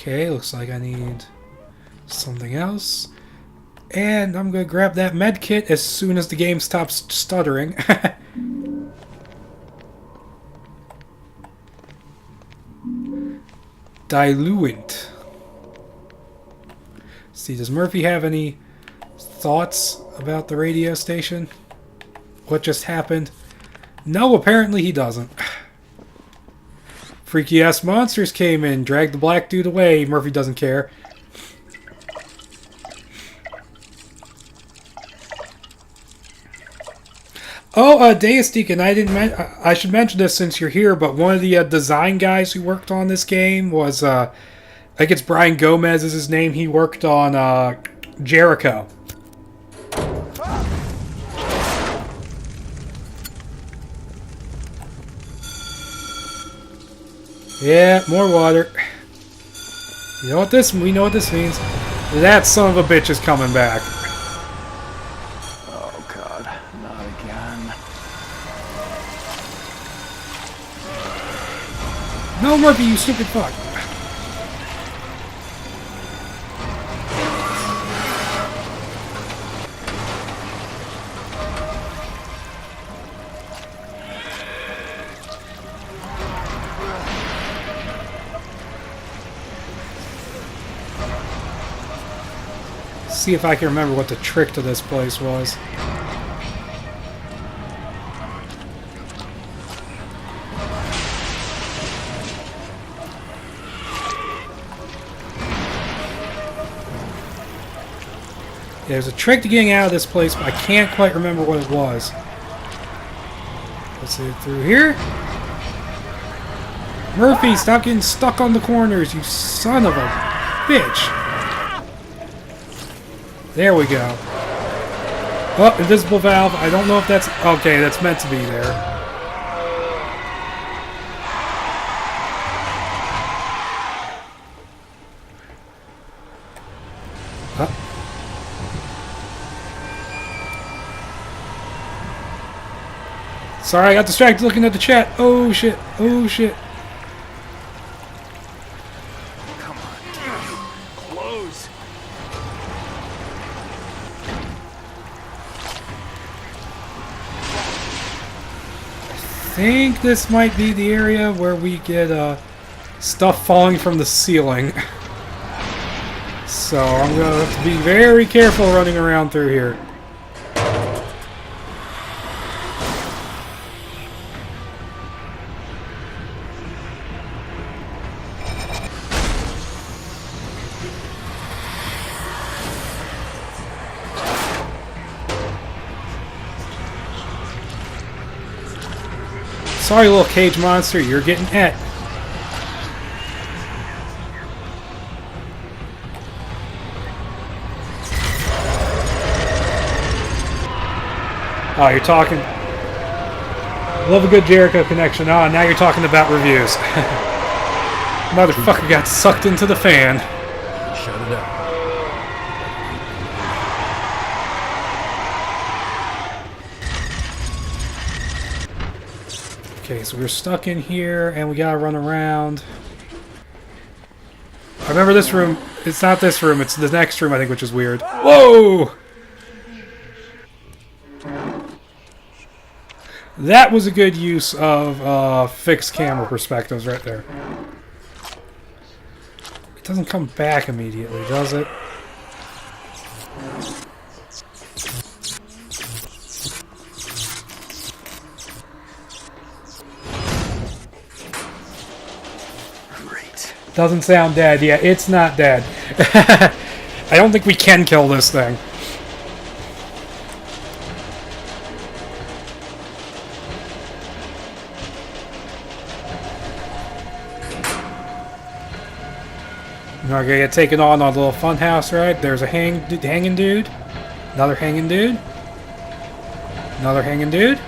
Okay, looks like I need something else. And I'm going to grab that med kit as soon as the game stops stuttering. Diluent. See, does Murphy have any thoughts about the radio station? What just happened? No, apparently he doesn't. Freaky ass monsters came in, dragged the black dude away. Murphy doesn't care. Oh, Deus Deacon, I should mention this since you're here, but one of the design guys who worked on this game was, I think it's Brian Gomez is his name. He worked on Jericho. Yeah, more water. You know what we know what this means. That son of a bitch is coming back.
Oh, God. Not again.
No, Murphy, you stupid fuck. See if I can remember what the trick to this place was. There's a trick to getting out of this place, but I can't quite remember what it was. Let's see, through here? Murphy, stop getting stuck on the corners, you son of a bitch! There we go. Oh, invisible valve. I don't know if that's... Okay, that's meant to be there. Sorry, I got distracted looking at the chat. Oh, shit. Oh, shit.
Come on. Close.
I think this might be the area where we get stuff falling from the ceiling. So I'm going to have to be very careful running around through here. Sorry, little cage monster, you're getting et. Oh, you're talking... Love a good Jericho connection. Oh, now you're talking about reviews. Motherfucker got sucked into the fan.
Shut it up.
Okay, so we're stuck in here, and we gotta run around. I remember this room. It's not this room, it's the next room, I think, which is weird. Whoa! That was a good use of fixed camera perspectives right there. It doesn't come back immediately, does it? Doesn't sound dead. Yeah, it's not dead. I don't think we can kill this thing. We're gonna get taken on a little fun house, right? There's a hanging dude. Another hanging dude. Another hanging dude.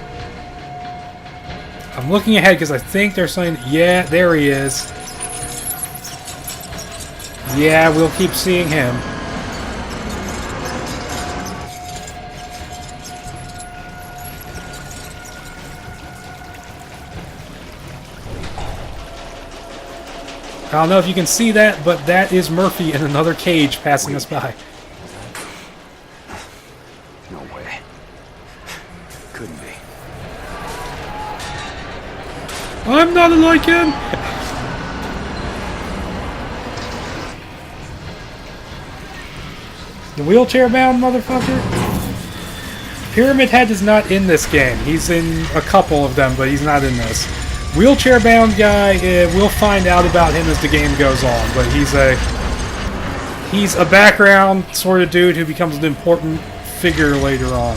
I'm looking ahead because I think there's something... Yeah, there he is. Yeah, we'll keep seeing him. I don't know if you can see that, but that is Murphy in another cage passing us by.
No way. Couldn't be.
I'm not like him! The wheelchair-bound motherfucker? Pyramid Head is not in this game. He's in a couple of them, but he's not in this. Wheelchair-bound guy, we'll find out about him as the game goes on, but he's a background sort of dude who becomes an important figure later on.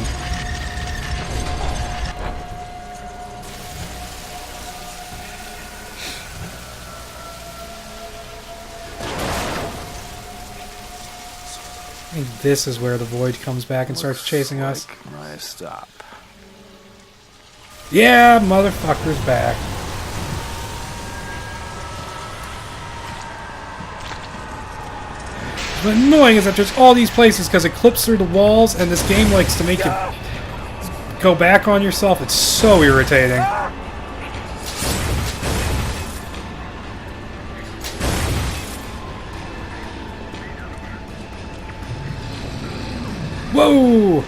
I think this is where the Void comes back and starts chasing us.
My stop.
Yeah, motherfucker's back. What's annoying is that there's all these places because it clips through the walls, and this game likes to make you go back on yourself. It's so irritating. Whoa!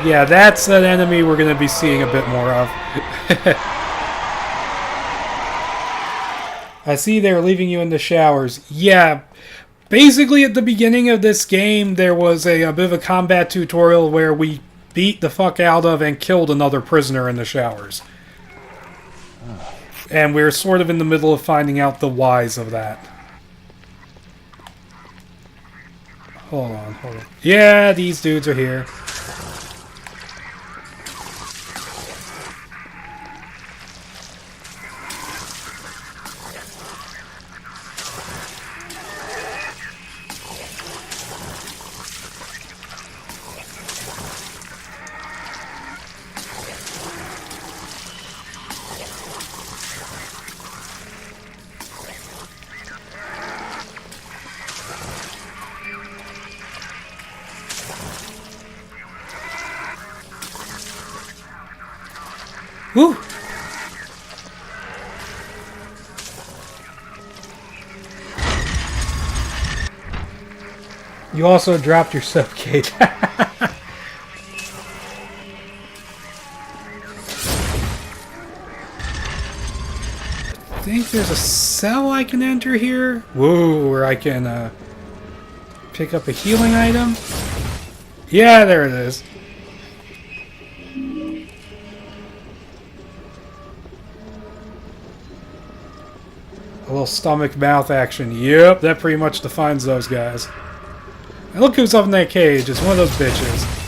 Yeah, that's an enemy we're going to be seeing a bit more of. I see they're leaving you in the showers. Yeah, basically at the beginning of this game, there was a bit of a combat tutorial where we beat the fuck out of and killed another prisoner in the showers. And we're sort of in the middle of finding out the whys of that. Hold on, hold on. Yeah, these dudes are here. Woo! You also dropped your soap cage. I think there's a cell I can enter here. Whoa, where I can pick up a healing item. Yeah, there it is. A little stomach-mouth action. Yep, that pretty much defines those guys. And look who's up in that cage. It's one of those bitches.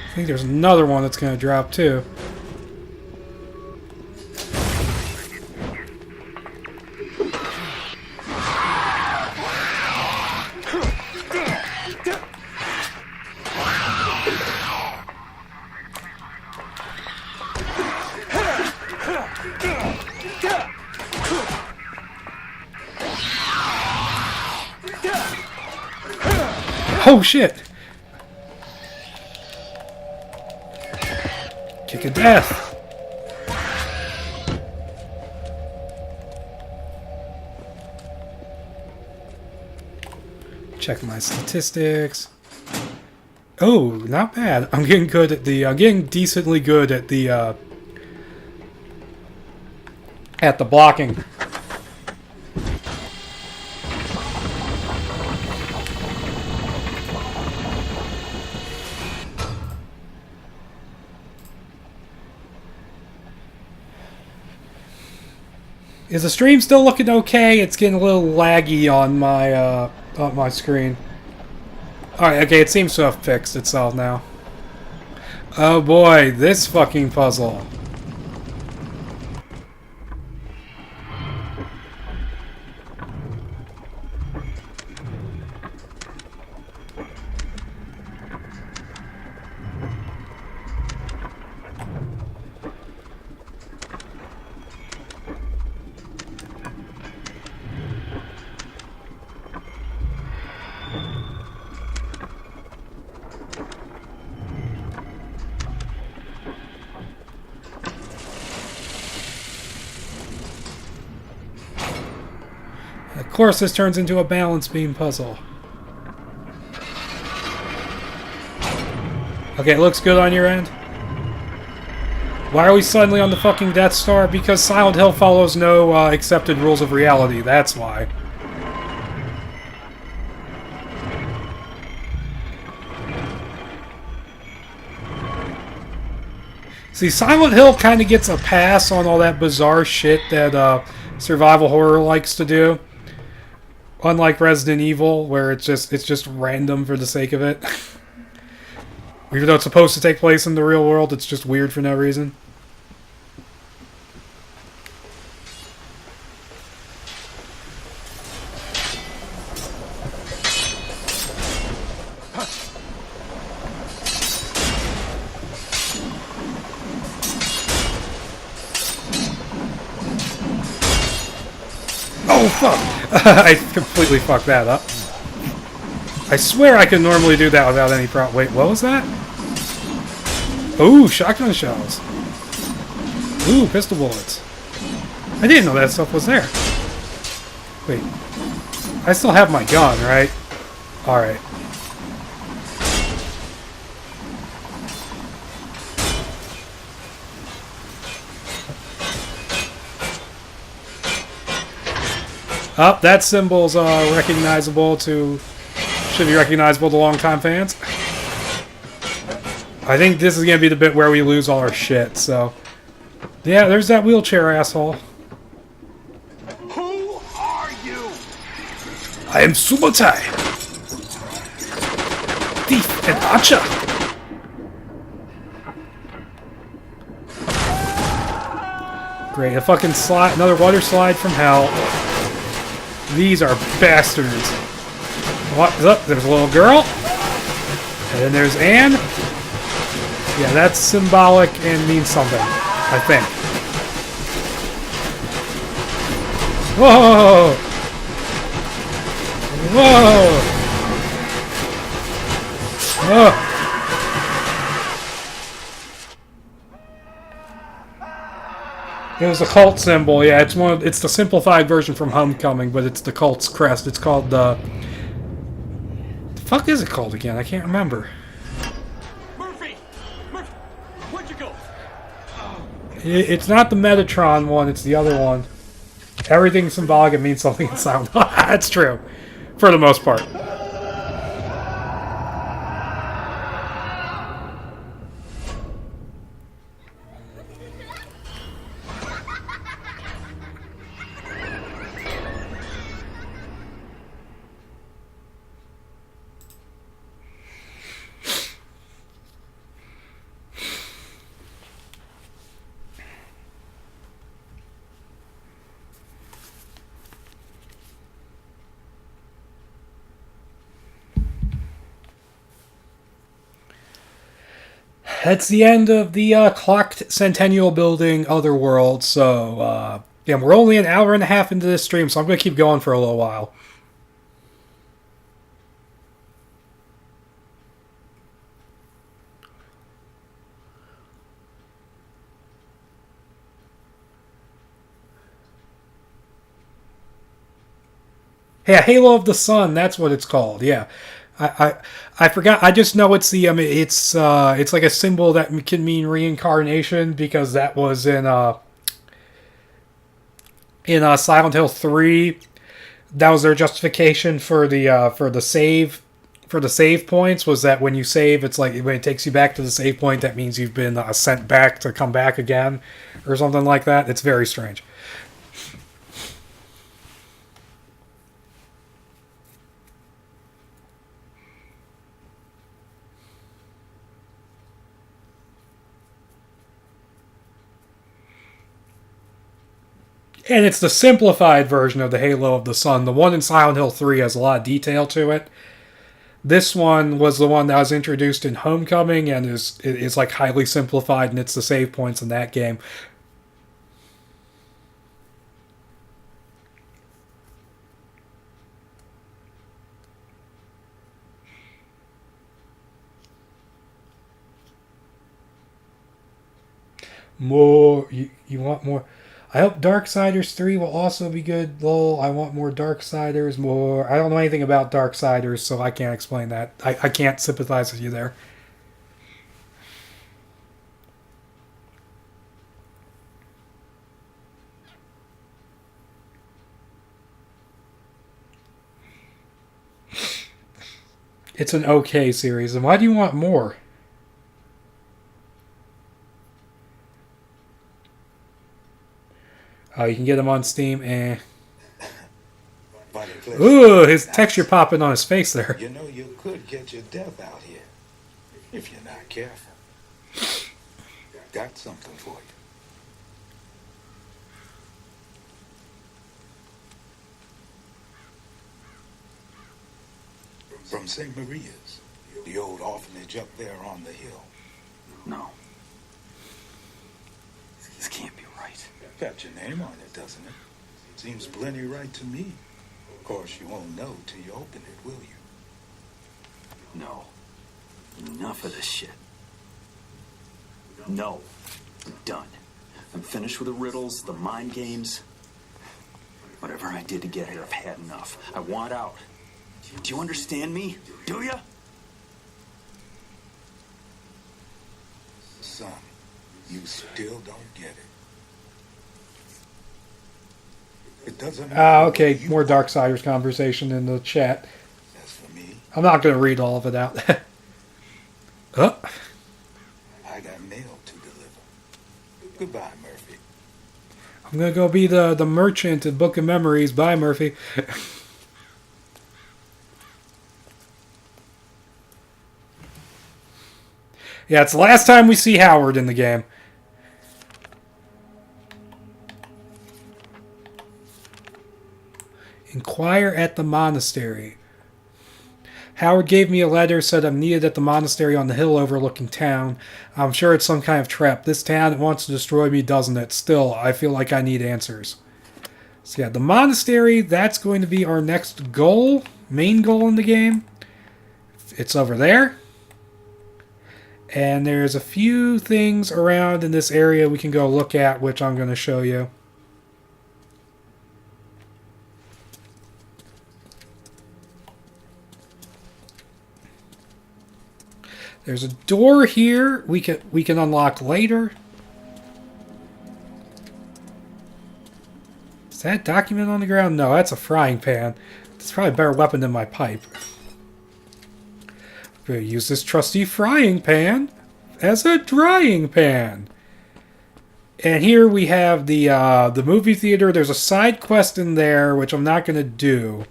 I think there's another one that's going to drop too. Oh shit! Kick of death! Check my statistics. Oh, not bad. I'm getting good at the. I'm getting decently good at the blocking. Is the stream still looking okay? It's getting a little laggy on up my screen. Alright, okay, it seems to have fixed itself now. Oh boy, this fucking puzzle. Of course, this turns into a balance beam puzzle. Okay, it looks good on your end. Why are we suddenly on the fucking Death Star? Because Silent Hill follows no accepted rules of reality. That's why. See, Silent Hill kind of gets a pass on all that bizarre shit that survival horror likes to do. Unlike Resident Evil, where it's just random for the sake of it. Even though it's supposed to take place in the real world, it's just weird for no reason. Oh, fuck! I completely fucked that up. I swear I can normally do that without any problem. Wait, what was that? Ooh, shotgun shells. Ooh, pistol bullets. I didn't know that stuff was there. Wait. I still have my gun, right? Alright. Oh, that symbol's recognizable to... should be recognizable to longtime fans. I think this is going to be the bit where we lose all our shit, so... yeah, there's that wheelchair asshole.
Who are you?
I am Subotai. Thief and archer. Great, a fucking slide, another water slide from hell. These are bastards. What is up? There's a little girl. And then there's Anne. Yeah, that's symbolic and means something, I think. Whoa! Whoa! Whoa! It was a cult symbol, yeah. It's the simplified version from Homecoming, but it's the cult's crest. It's called the fuck is it called again? I can't remember.
Murphy, where'd you go?
It's not the Metatron one. It's the other one. Everything symbolic. It means something in sound. That's true, for the most part. That's the end of the clocked Centennial Building Otherworld, so, yeah, we're only an hour and a half into this stream, so I'm going to keep going for a little while. Yeah, Halo of the Sun, that's what it's called, yeah. I forgot. I just know it's the it's like a symbol that can mean reincarnation because that was in Silent Hill 3. That was their justification for the save points, was that when you save, it's like when it takes you back to the save point, that means you've been sent back to come back again or something like that. It's very strange. And it's the simplified version of the Halo of the Sun. The one in Silent Hill 3 has a lot of detail to it. This one was the one that was introduced in Homecoming and is like highly simplified, and it's the save points in that game. More. You want more? I hope Darksiders 3 will also be good. Lol, I want more Darksiders, more. I don't know anything about Darksiders, so I can't explain that. I can't sympathize with you there. It's an okay series, and why do you want more? Oh, you can get them on Steam, Ooh, his texture popping on his face there.
You know you could get your death out here if you're not careful. Got something for you. From St. Maria's, the old orphanage up there on the hill.
No. This can't be right.
Got your name on it, doesn't it? Seems plenty right to me. Of course, you won't know till you open it, will you?
No. Enough of this shit. No. I'm done. I'm finished with the riddles, the mind games. Whatever I did to get here, I've had enough. I want out. Do you understand me? Do you?
Son, you still don't get it. It doesn't matter.
Okay, more Darksiders conversation in the chat.
As for me,
I'm not going to read all of it out. Oh.
I got mail to deliver. Goodbye, Murphy.
I'm going to go be the merchant in Book of Memories. Bye, Murphy. Yeah, it's the last time we see Howard in the game. Inquire at the monastery. Howard gave me a letter, said I'm needed at the monastery on the hill overlooking town. I'm sure it's some kind of trap. This town wants to destroy me, doesn't it? Still, I feel like I need answers. So yeah, the monastery, that's going to be our next goal, main goal in the game. It's over there. And there's a few things around in this area we can go look at, which I'm going to show you. There's a door here we can unlock later. Is that a document on the ground? No, that's a frying pan. It's probably a better weapon than my pipe. I'm going to use this trusty frying pan as a drying pan. And here we have the movie theater. There's a side quest in there, which I'm not going to do,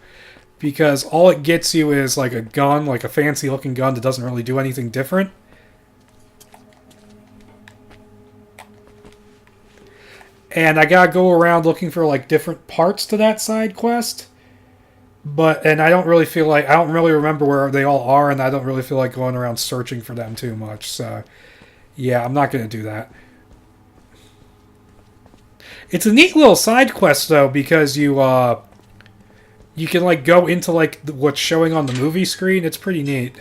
because all it gets you is like a gun, like a fancy looking gun that doesn't really do anything different. And I gotta go around looking for like different parts to that side quest. And I don't really remember where they all are, and I don't really feel like going around searching for them too much. So yeah, I'm not gonna do that. It's a neat little side quest though, because you can like go into like what's showing on the movie screen. It's pretty neat.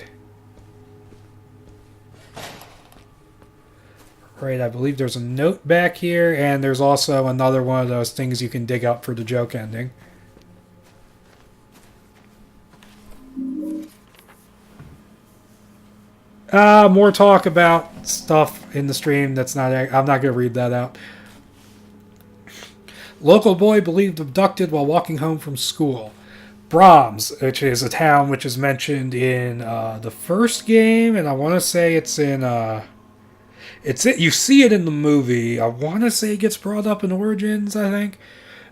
Right, I believe there's a note back here, and there's also another one of those things you can dig up for the joke ending. More talk about stuff in the stream that's not... I'm not going to read that out. Local boy believed abducted while walking home from school. Brahms, which is a town which is mentioned in the first game, and I want to say it's in... You see it in the movie. I want to say it gets brought up in Origins, I think.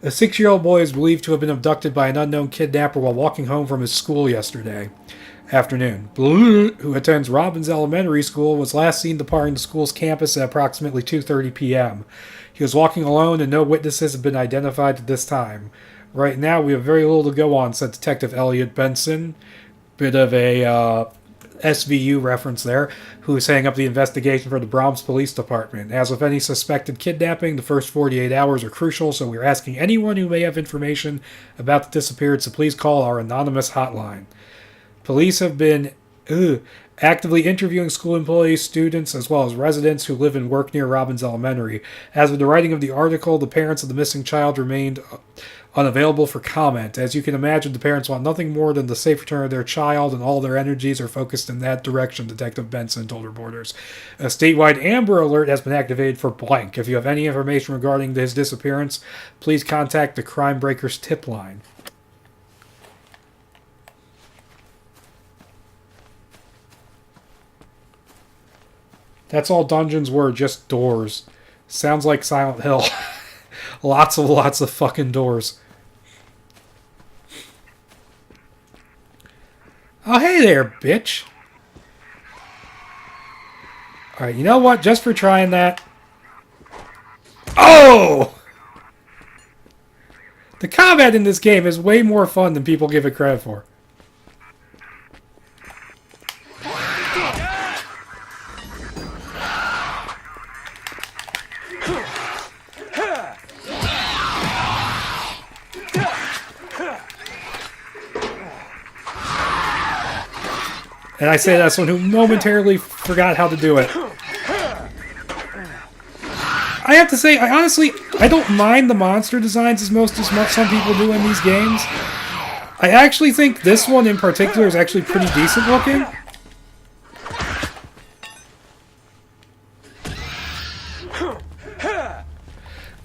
A 6-year-old boy is believed to have been abducted by an unknown kidnapper while walking home from his school yesterday afternoon. Blue, who attends Robbins Elementary School, was last seen departing the school's campus at approximately 2:30 p.m. He was walking alone and no witnesses have been identified at this time. Right now, we have very little to go on, said Detective Elliot Benson. Bit of a SVU reference there, who is heading up the investigation for the Brahms Police Department. As with any suspected kidnapping, the first 48 hours are crucial, so we're asking anyone who may have information about the disappearance to please call our anonymous hotline. Police have been actively interviewing school employees, students, as well as residents who live and work near Robbins Elementary. As of the writing of the article, the parents of the missing child remained unavailable for comment. As you can imagine, the parents want nothing more than the safe return of their child, and all their energies are focused in that direction, Detective Benson told reporters. A statewide Amber Alert has been activated for blank. If you have any information regarding his disappearance, please contact the Crime Breakers tip line. That's all dungeons were, just doors. Sounds like Silent Hill. lots of fucking doors. Oh, hey there, bitch. Alright, you know what? Just for trying that. Oh! The combat in this game is way more fun than people give it credit for. And I say that as someone who momentarily forgot how to do it. I have to say, I don't mind the monster designs as much some people do in these games. I actually think this one in particular is actually pretty decent looking.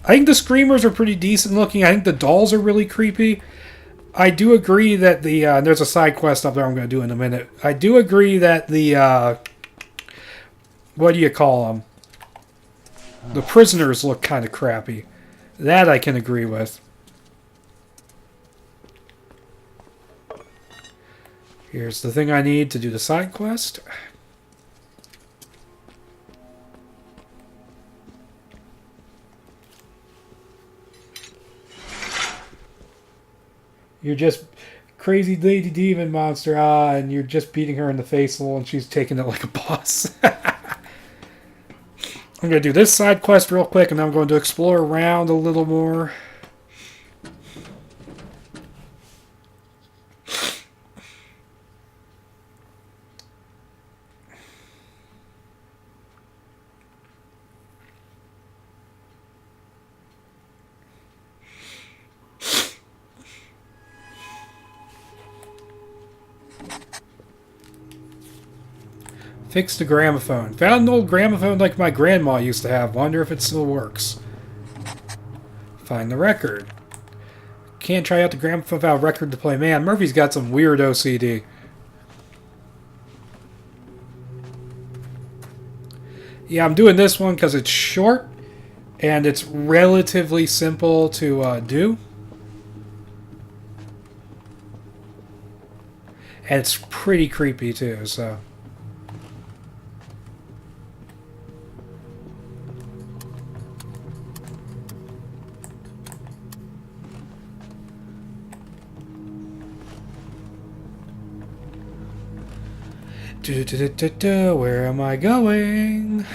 I think the screamers are pretty decent looking. I think the dolls are really creepy. I do agree that the there's a side quest up there I'm going to do in a minute. I do agree that the what do you call them? The prisoners look kind of crappy. That I can agree with. Here's the thing I need to do the side quest. You're just crazy lady demon monster, and you're just beating her in the face a little, and she's taking it like a boss. I'm going to do this side quest real quick, and then I'm going to explore around a little more. Fixed the gramophone. Found an old gramophone like my grandma used to have. Wonder if it still works. Find the record. Can't try out the gramophone without a record to play. Man, Murphy's got some weird OCD. Yeah, I'm doing this one because it's short and it's relatively simple to do. And it's pretty creepy too, so... Where am I going?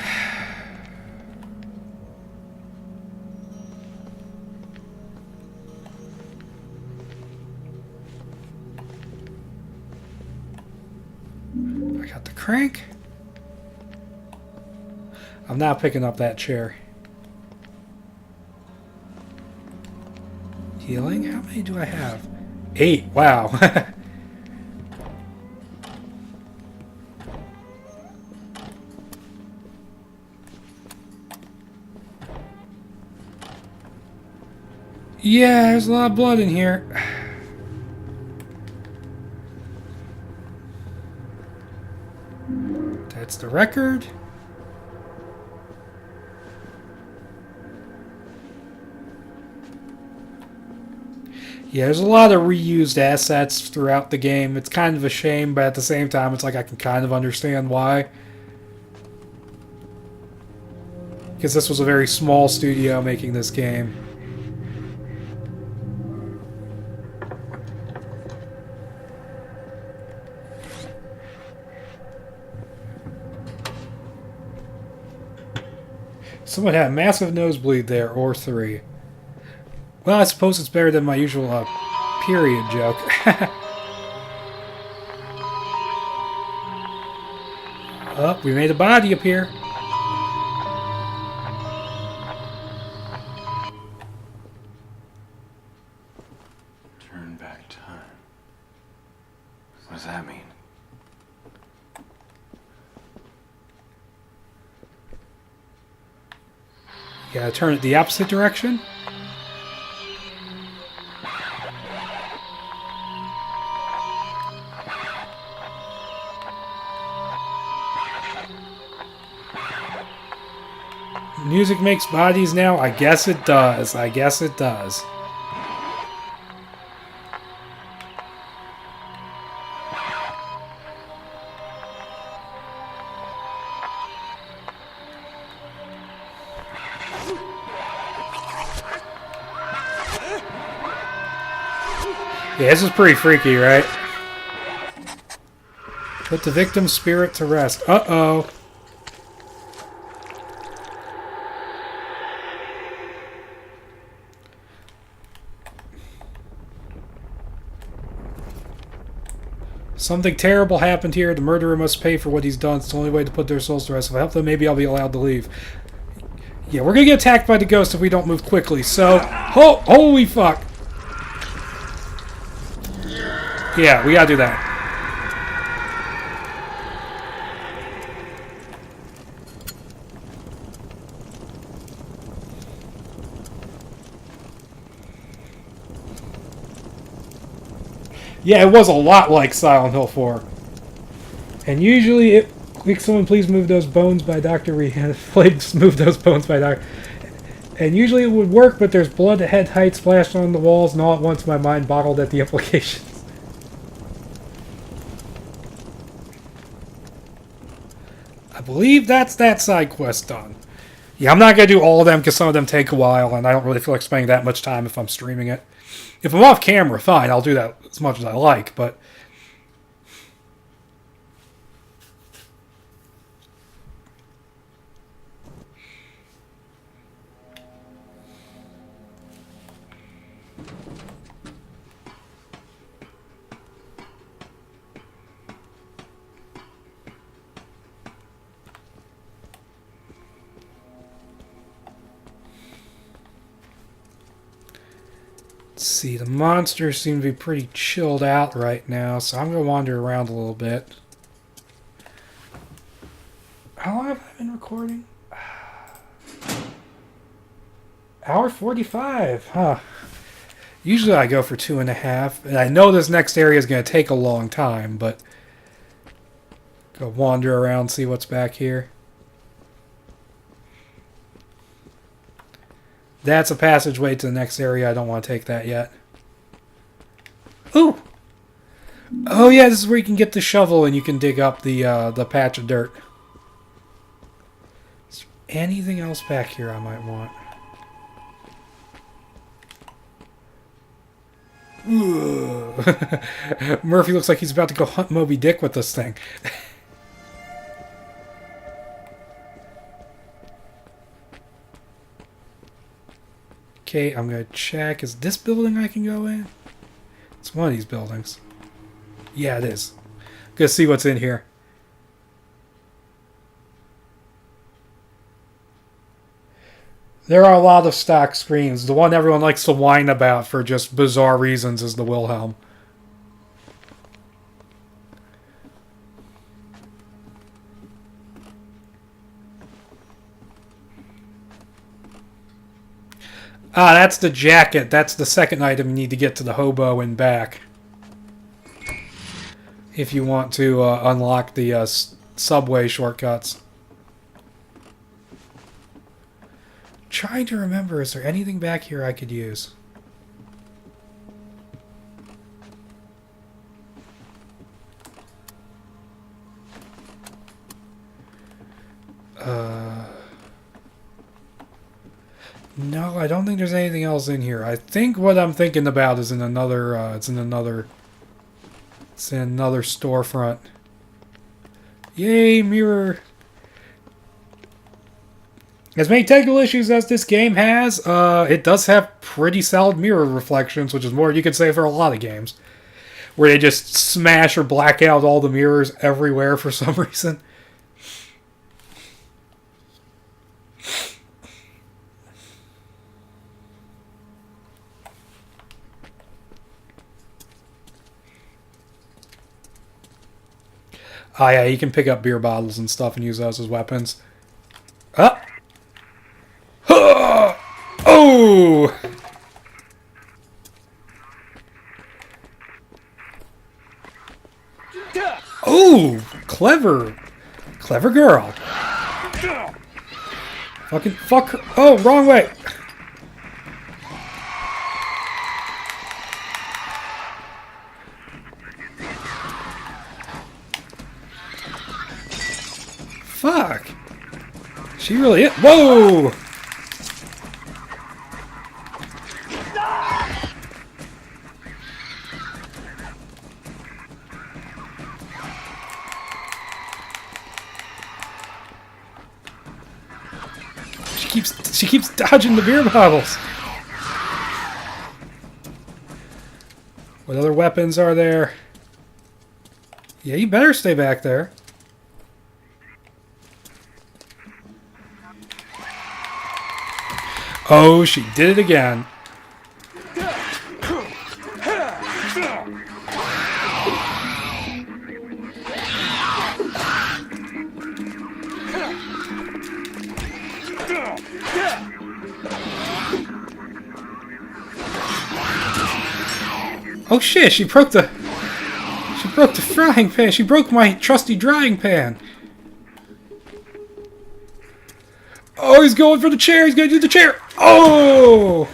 I got the crank. I'm not picking up that chair. Healing? How many do I have? 8. Wow. Yeah, there's a lot of blood in here. That's the record. Yeah, there's a lot of reused assets throughout the game. It's kind of a shame, but at the same time, it's like I can kind of understand why. Because this was a very small studio making this game. Someone had a massive nosebleed there, or 3. Well, I suppose it's better than my usual period joke. Oh, we made a body appear.
Turn back time. What does that mean?
You gotta turn it the opposite direction. Music makes bodies now? I guess it does. I guess it does. Yeah, this is pretty freaky, right? Put the victim's spirit to rest. Uh-oh. Something terrible happened here. The murderer must pay for what he's done. It's the only way to put their souls to rest. If I help them, maybe I'll be allowed to leave. Yeah, we're gonna get attacked by the ghost if we don't move quickly, so... Oh, holy fuck! Yeah, we gotta do that. Yeah, it was a lot like Silent Hill 4. And usually it... Like, someone please move those bones by Dr. Rihanna. Please move those bones by Dr. And usually it would work, but there's blood at head height splashed on the walls, and all at once my mind boggled at the implications. I believe that's that side quest done. Yeah, I'm not going to do all of them because some of them take a while, and I don't really feel like spending that much time if I'm streaming it. If I'm off camera, fine, I'll do that as much as I like, but... Let's see, the monsters seem to be pretty chilled out right now, so I'm going to wander around a little bit. How long have I been recording? Hour 45, huh. Usually I go for 2.5, and I know this next area is going to take a long time, but... Go wander around, see what's back here. That's a passageway to the next area. I don't want to take that yet. Ooh! Oh yeah, this is where you can get the shovel and you can dig up the patch of dirt. Is there anything else back here I might want? Ooh. Murphy looks like he's about to go hunt Moby Dick with this thing. Okay, I'm going to check. Is this building I can go in? It's one of these buildings. Yeah, it is. I'm going to see what's in here. There are a lot of stock screens. The one everyone likes to whine about for just bizarre reasons is the Wilhelm. Ah, that's the jacket. That's the second item you need to get to the hobo and back. If you want to unlock the subway shortcuts. Trying to remember, is there anything back here I could use? No, I don't think there's anything else in here. I think what I'm thinking about is in another. It's in another storefront. Yay, mirror! As many technical issues as this game has, it does have pretty solid mirror reflections, which is more you could say for a lot of games, where they just smash or black out all the mirrors everywhere for some reason. Oh yeah, you can pick up beer bottles and stuff and use those as weapons. Ah! Oh! Oh! Clever! Clever girl. Fucking fuck her. Oh, wrong way! Fuck! She really is. Whoa! She keeps dodging the beer bottles. What other weapons are there? Yeah, you better stay back there. Oh, she did it again. Oh shit, she broke the frying pan. She broke my trusty drying pan. Oh, he's going for the chair. He's going to do the chair. Oh!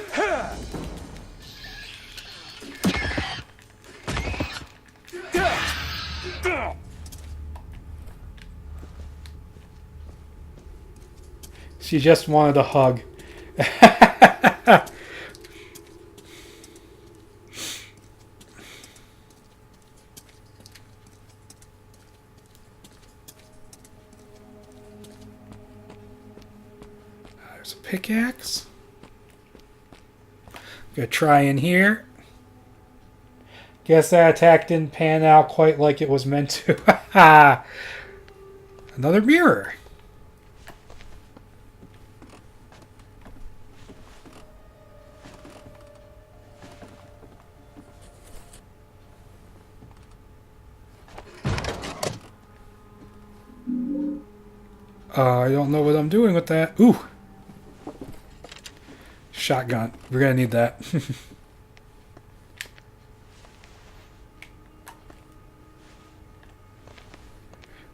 She just wanted a hug. There's a pickaxe. Gonna try in here. Guess that attack didn't pan out quite like it was meant to. Another mirror. I don't know what I'm doing with that. Ooh. Shotgun. We're gonna need that.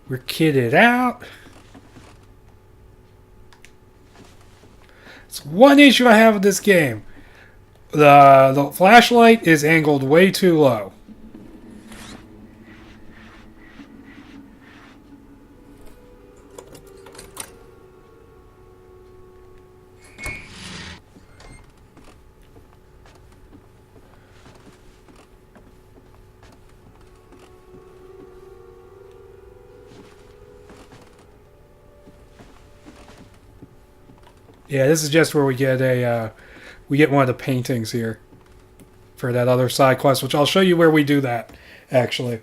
We're kitted out. It's one issue I have with this game. The flashlight is angled way too low. Yeah, this is just where we get one of the paintings here for that other side quest, which I'll show you where we do that, actually.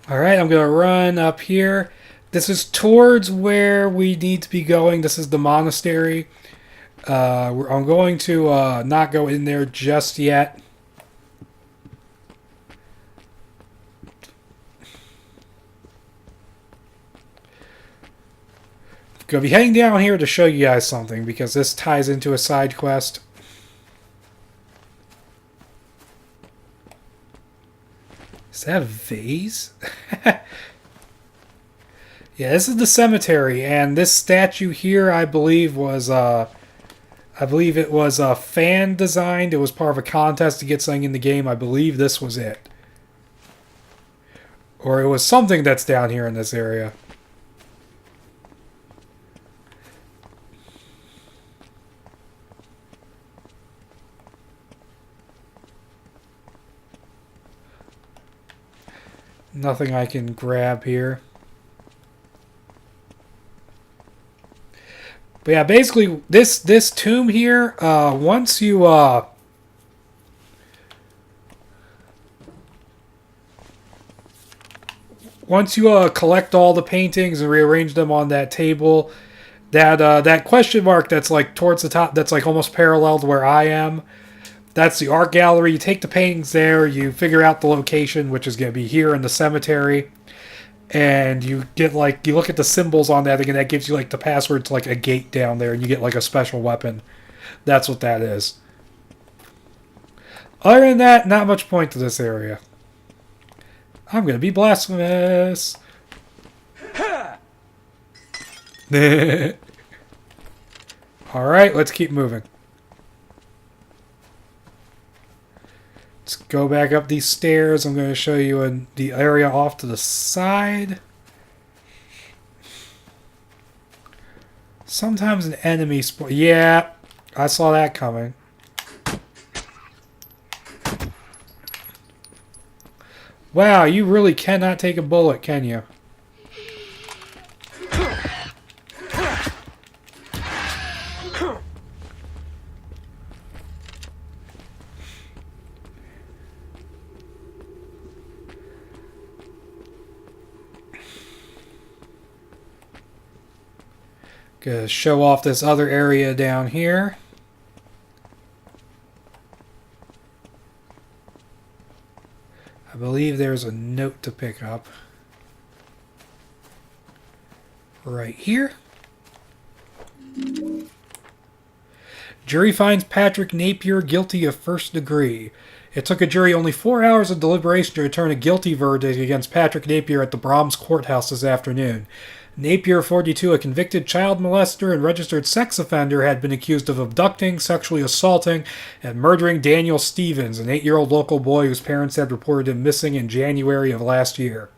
Alright, I'm going to run up here. This is towards where we need to be going. This is the monastery. I'm going to not go in there just yet. Gonna be heading down here to show you guys something because this ties into a side quest. Is that a vase? Yeah, this is the cemetery, and this statue here, I believe, was it was fan designed. It was part of a contest to get something in the game. I believe this was it, or it was something that's down here in this area. Nothing I can grab here. But yeah, basically this tomb here, once you collect all the paintings and rearrange them on that table, that question mark that's like towards the top, that's like almost parallel to where I am, that's the art gallery. You take the paintings there, you figure out the location, which is going to be here in the cemetery. And you get like, you look at the symbols on that thing, and that gives you like the password to like a gate down there, and you get like a special weapon. That's what that is. Other than that, not much point to this area. I'm gonna be blasphemous. Alright, let's keep moving. Let's go back up these stairs. I'm going to show you in the area off to the side. Sometimes an enemy spawn. Yeah, I saw that coming. Wow, you really cannot take a bullet, can you? Gonna show off this other area down here. I believe there's a note to pick up. Right here. Jury finds Patrick Napier guilty of first degree. It took a jury only 4 hours of deliberation to return a guilty verdict against Patrick Napier at the Brahms courthouse this afternoon. Napier, 42, a convicted child molester and registered sex offender, had been accused of abducting, sexually assaulting, and murdering Daniel Stevens, an 8-year-old local boy whose parents had reported him missing in January of last year.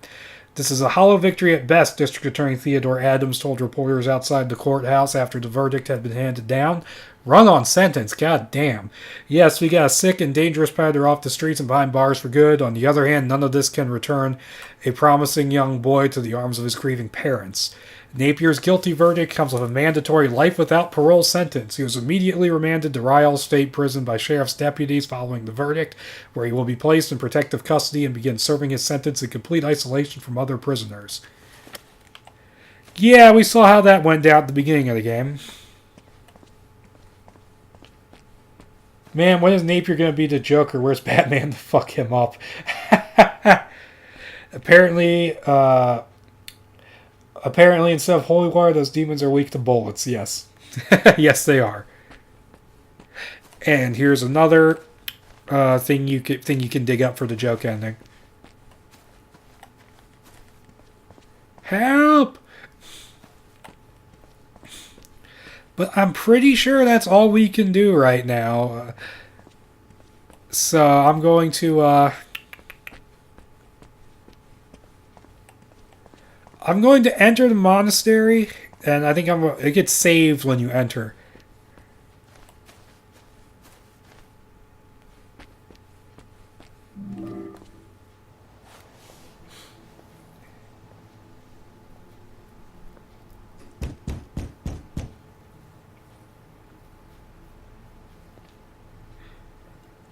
This is a hollow victory at best, District Attorney Theodore Adams told reporters outside the courthouse after the verdict had been handed down. Run-on sentence, god damn. Yes, we got a sick and dangerous predator off the streets and behind bars for good. On the other hand, none of this can return a promising young boy to the arms of his grieving parents. Napier's guilty verdict comes with a mandatory life without parole sentence. He was immediately remanded to Riot State Prison by sheriff's deputies following the verdict, where he will be placed in protective custody and begin serving his sentence in complete isolation from other prisoners. Yeah, we saw how that went down at the beginning of the game. Man, when is Napier going to be the Joker? Where's Batman to fuck him up? Apparently, instead of holy water, those demons are weak to bullets. Yes. Yes, they are. And here's another thing you can dig up for the joke ending. Help! But I'm pretty sure that's all we can do right now. So I'm going to enter the monastery, and I think it gets saved when you enter.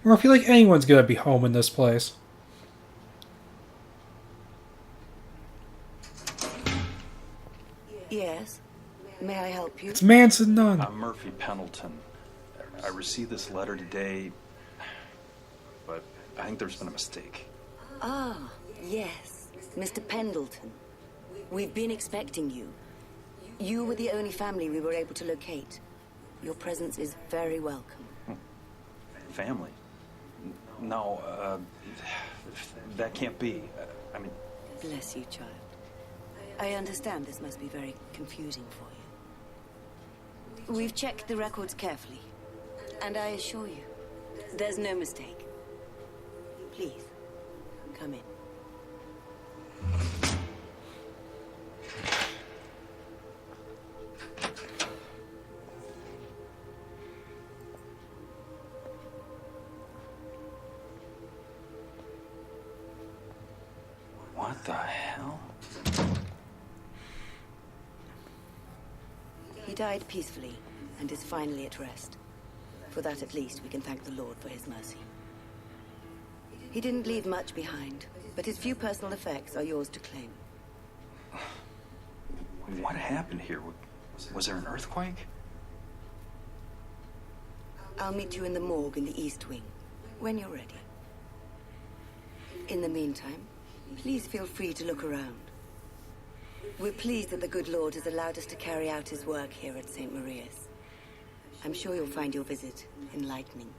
Or I feel like anyone's gonna be home in this place.
Yes. May I help you?
It's Manson Nunn.
I'm Murphy Pendleton. I received this letter today, but I think there's been a mistake.
Ah, yes. Mr. Pendleton. We've been expecting you. You were the only family we were able to locate. Your presence is very welcome.
Family? No, that can't be. I mean...
Bless you, child. I understand this must be very confusing for you. We've checked the records carefully, and I assure you, there's no mistake. Please, come in.
What the hell?
He died peacefully and is finally at rest. For that, at least, we can thank the Lord for his mercy. He didn't leave much behind, but his few personal effects are yours to claim.
What happened here? Was there an earthquake?
I'll meet you in the morgue in the East Wing, when you're ready. In the meantime, please feel free to look around. We're pleased that the good Lord has allowed us to carry out his work here at St. Maria's. I'm sure you'll find your visit enlightening.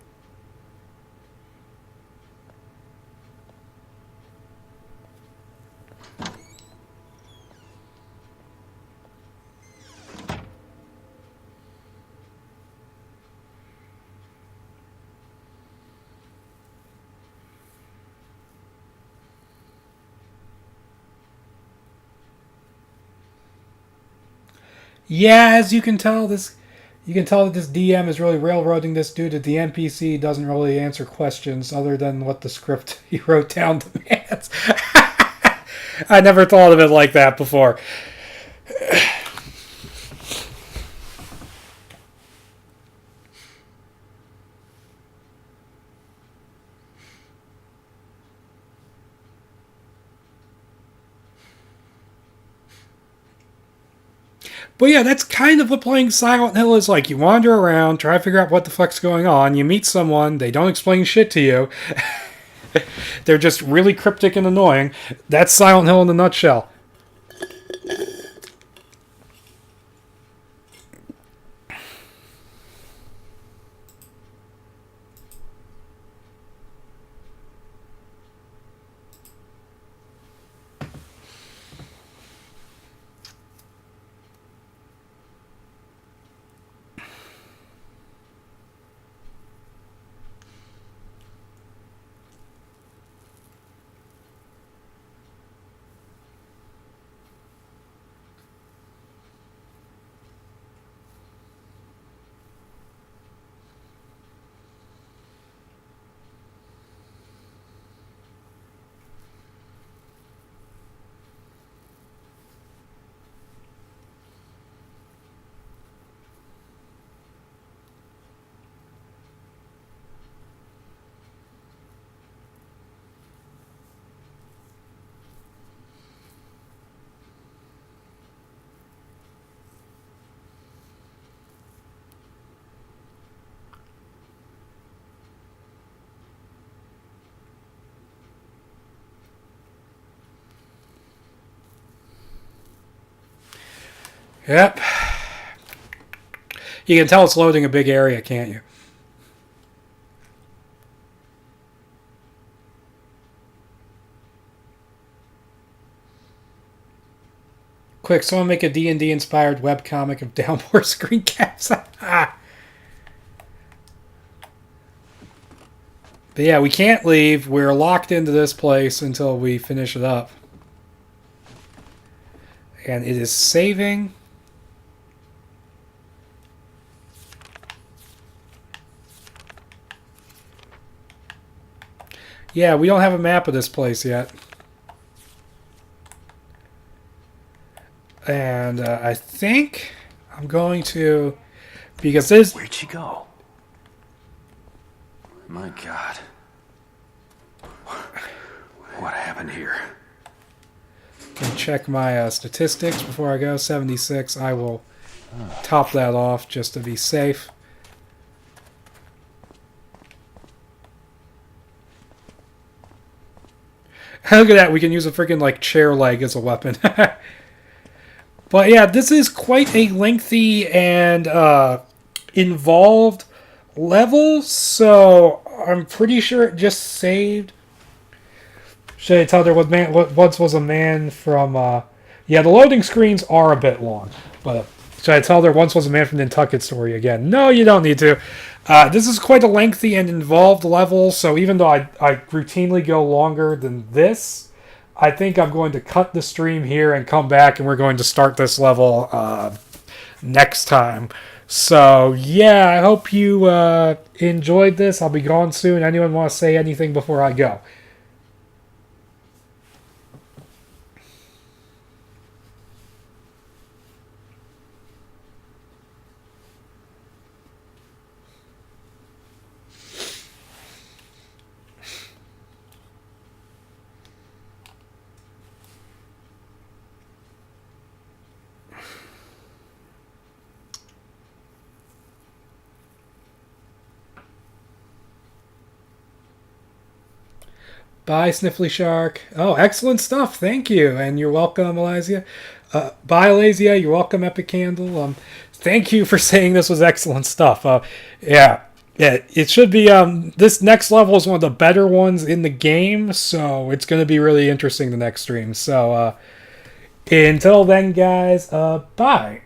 Yeah, as you can tell, that this DM is really railroading this dude. That the NPC doesn't really answer questions other than what the script he wrote down demands. I never thought of it like that before. But yeah, that's kind of what playing Silent Hill is like. You wander around, try to figure out what the fuck's going on. You meet someone, they don't explain shit to you. They're just really cryptic and annoying. That's Silent Hill in a nutshell. Yep. You can tell it's loading a big area, can't you? Quick, someone make a D&D inspired webcomic of Downpour screen caps. But yeah, we can't leave. We're locked into this place until we finish it up. And it is saving. Yeah, we don't have a map of this place yet. And I think I'm going to... Because this...
Where'd she go? My God. What happened here?
Can check my statistics before I go. 76. I will top that off just to be safe. Look at that. We can use a freaking like chair leg as a weapon. But yeah, this is quite a lengthy and involved level, so I'm pretty sure it just saved. Should I tell there what once was a man from... yeah, the loading screens are a bit long, but should I tell there once was a man from Nantucket story again? No, you don't need to. This is quite a lengthy and involved level, so even though I routinely go longer than this, I think I'm going to cut the stream here and come back, and we're going to start this level next time. So, yeah, I hope you enjoyed this. I'll be gone soon. Anyone want to say anything before I go? Bye, Sniffly Shark. Oh, excellent stuff. Thank you. And you're welcome, Elysia. Bye, Elysia. You're welcome, Epic Candle. Thank you for saying this was excellent stuff. Yeah, it should be... this next level is one of the better ones in the game, so it's going to be really interesting the next stream. So, until then, guys, bye.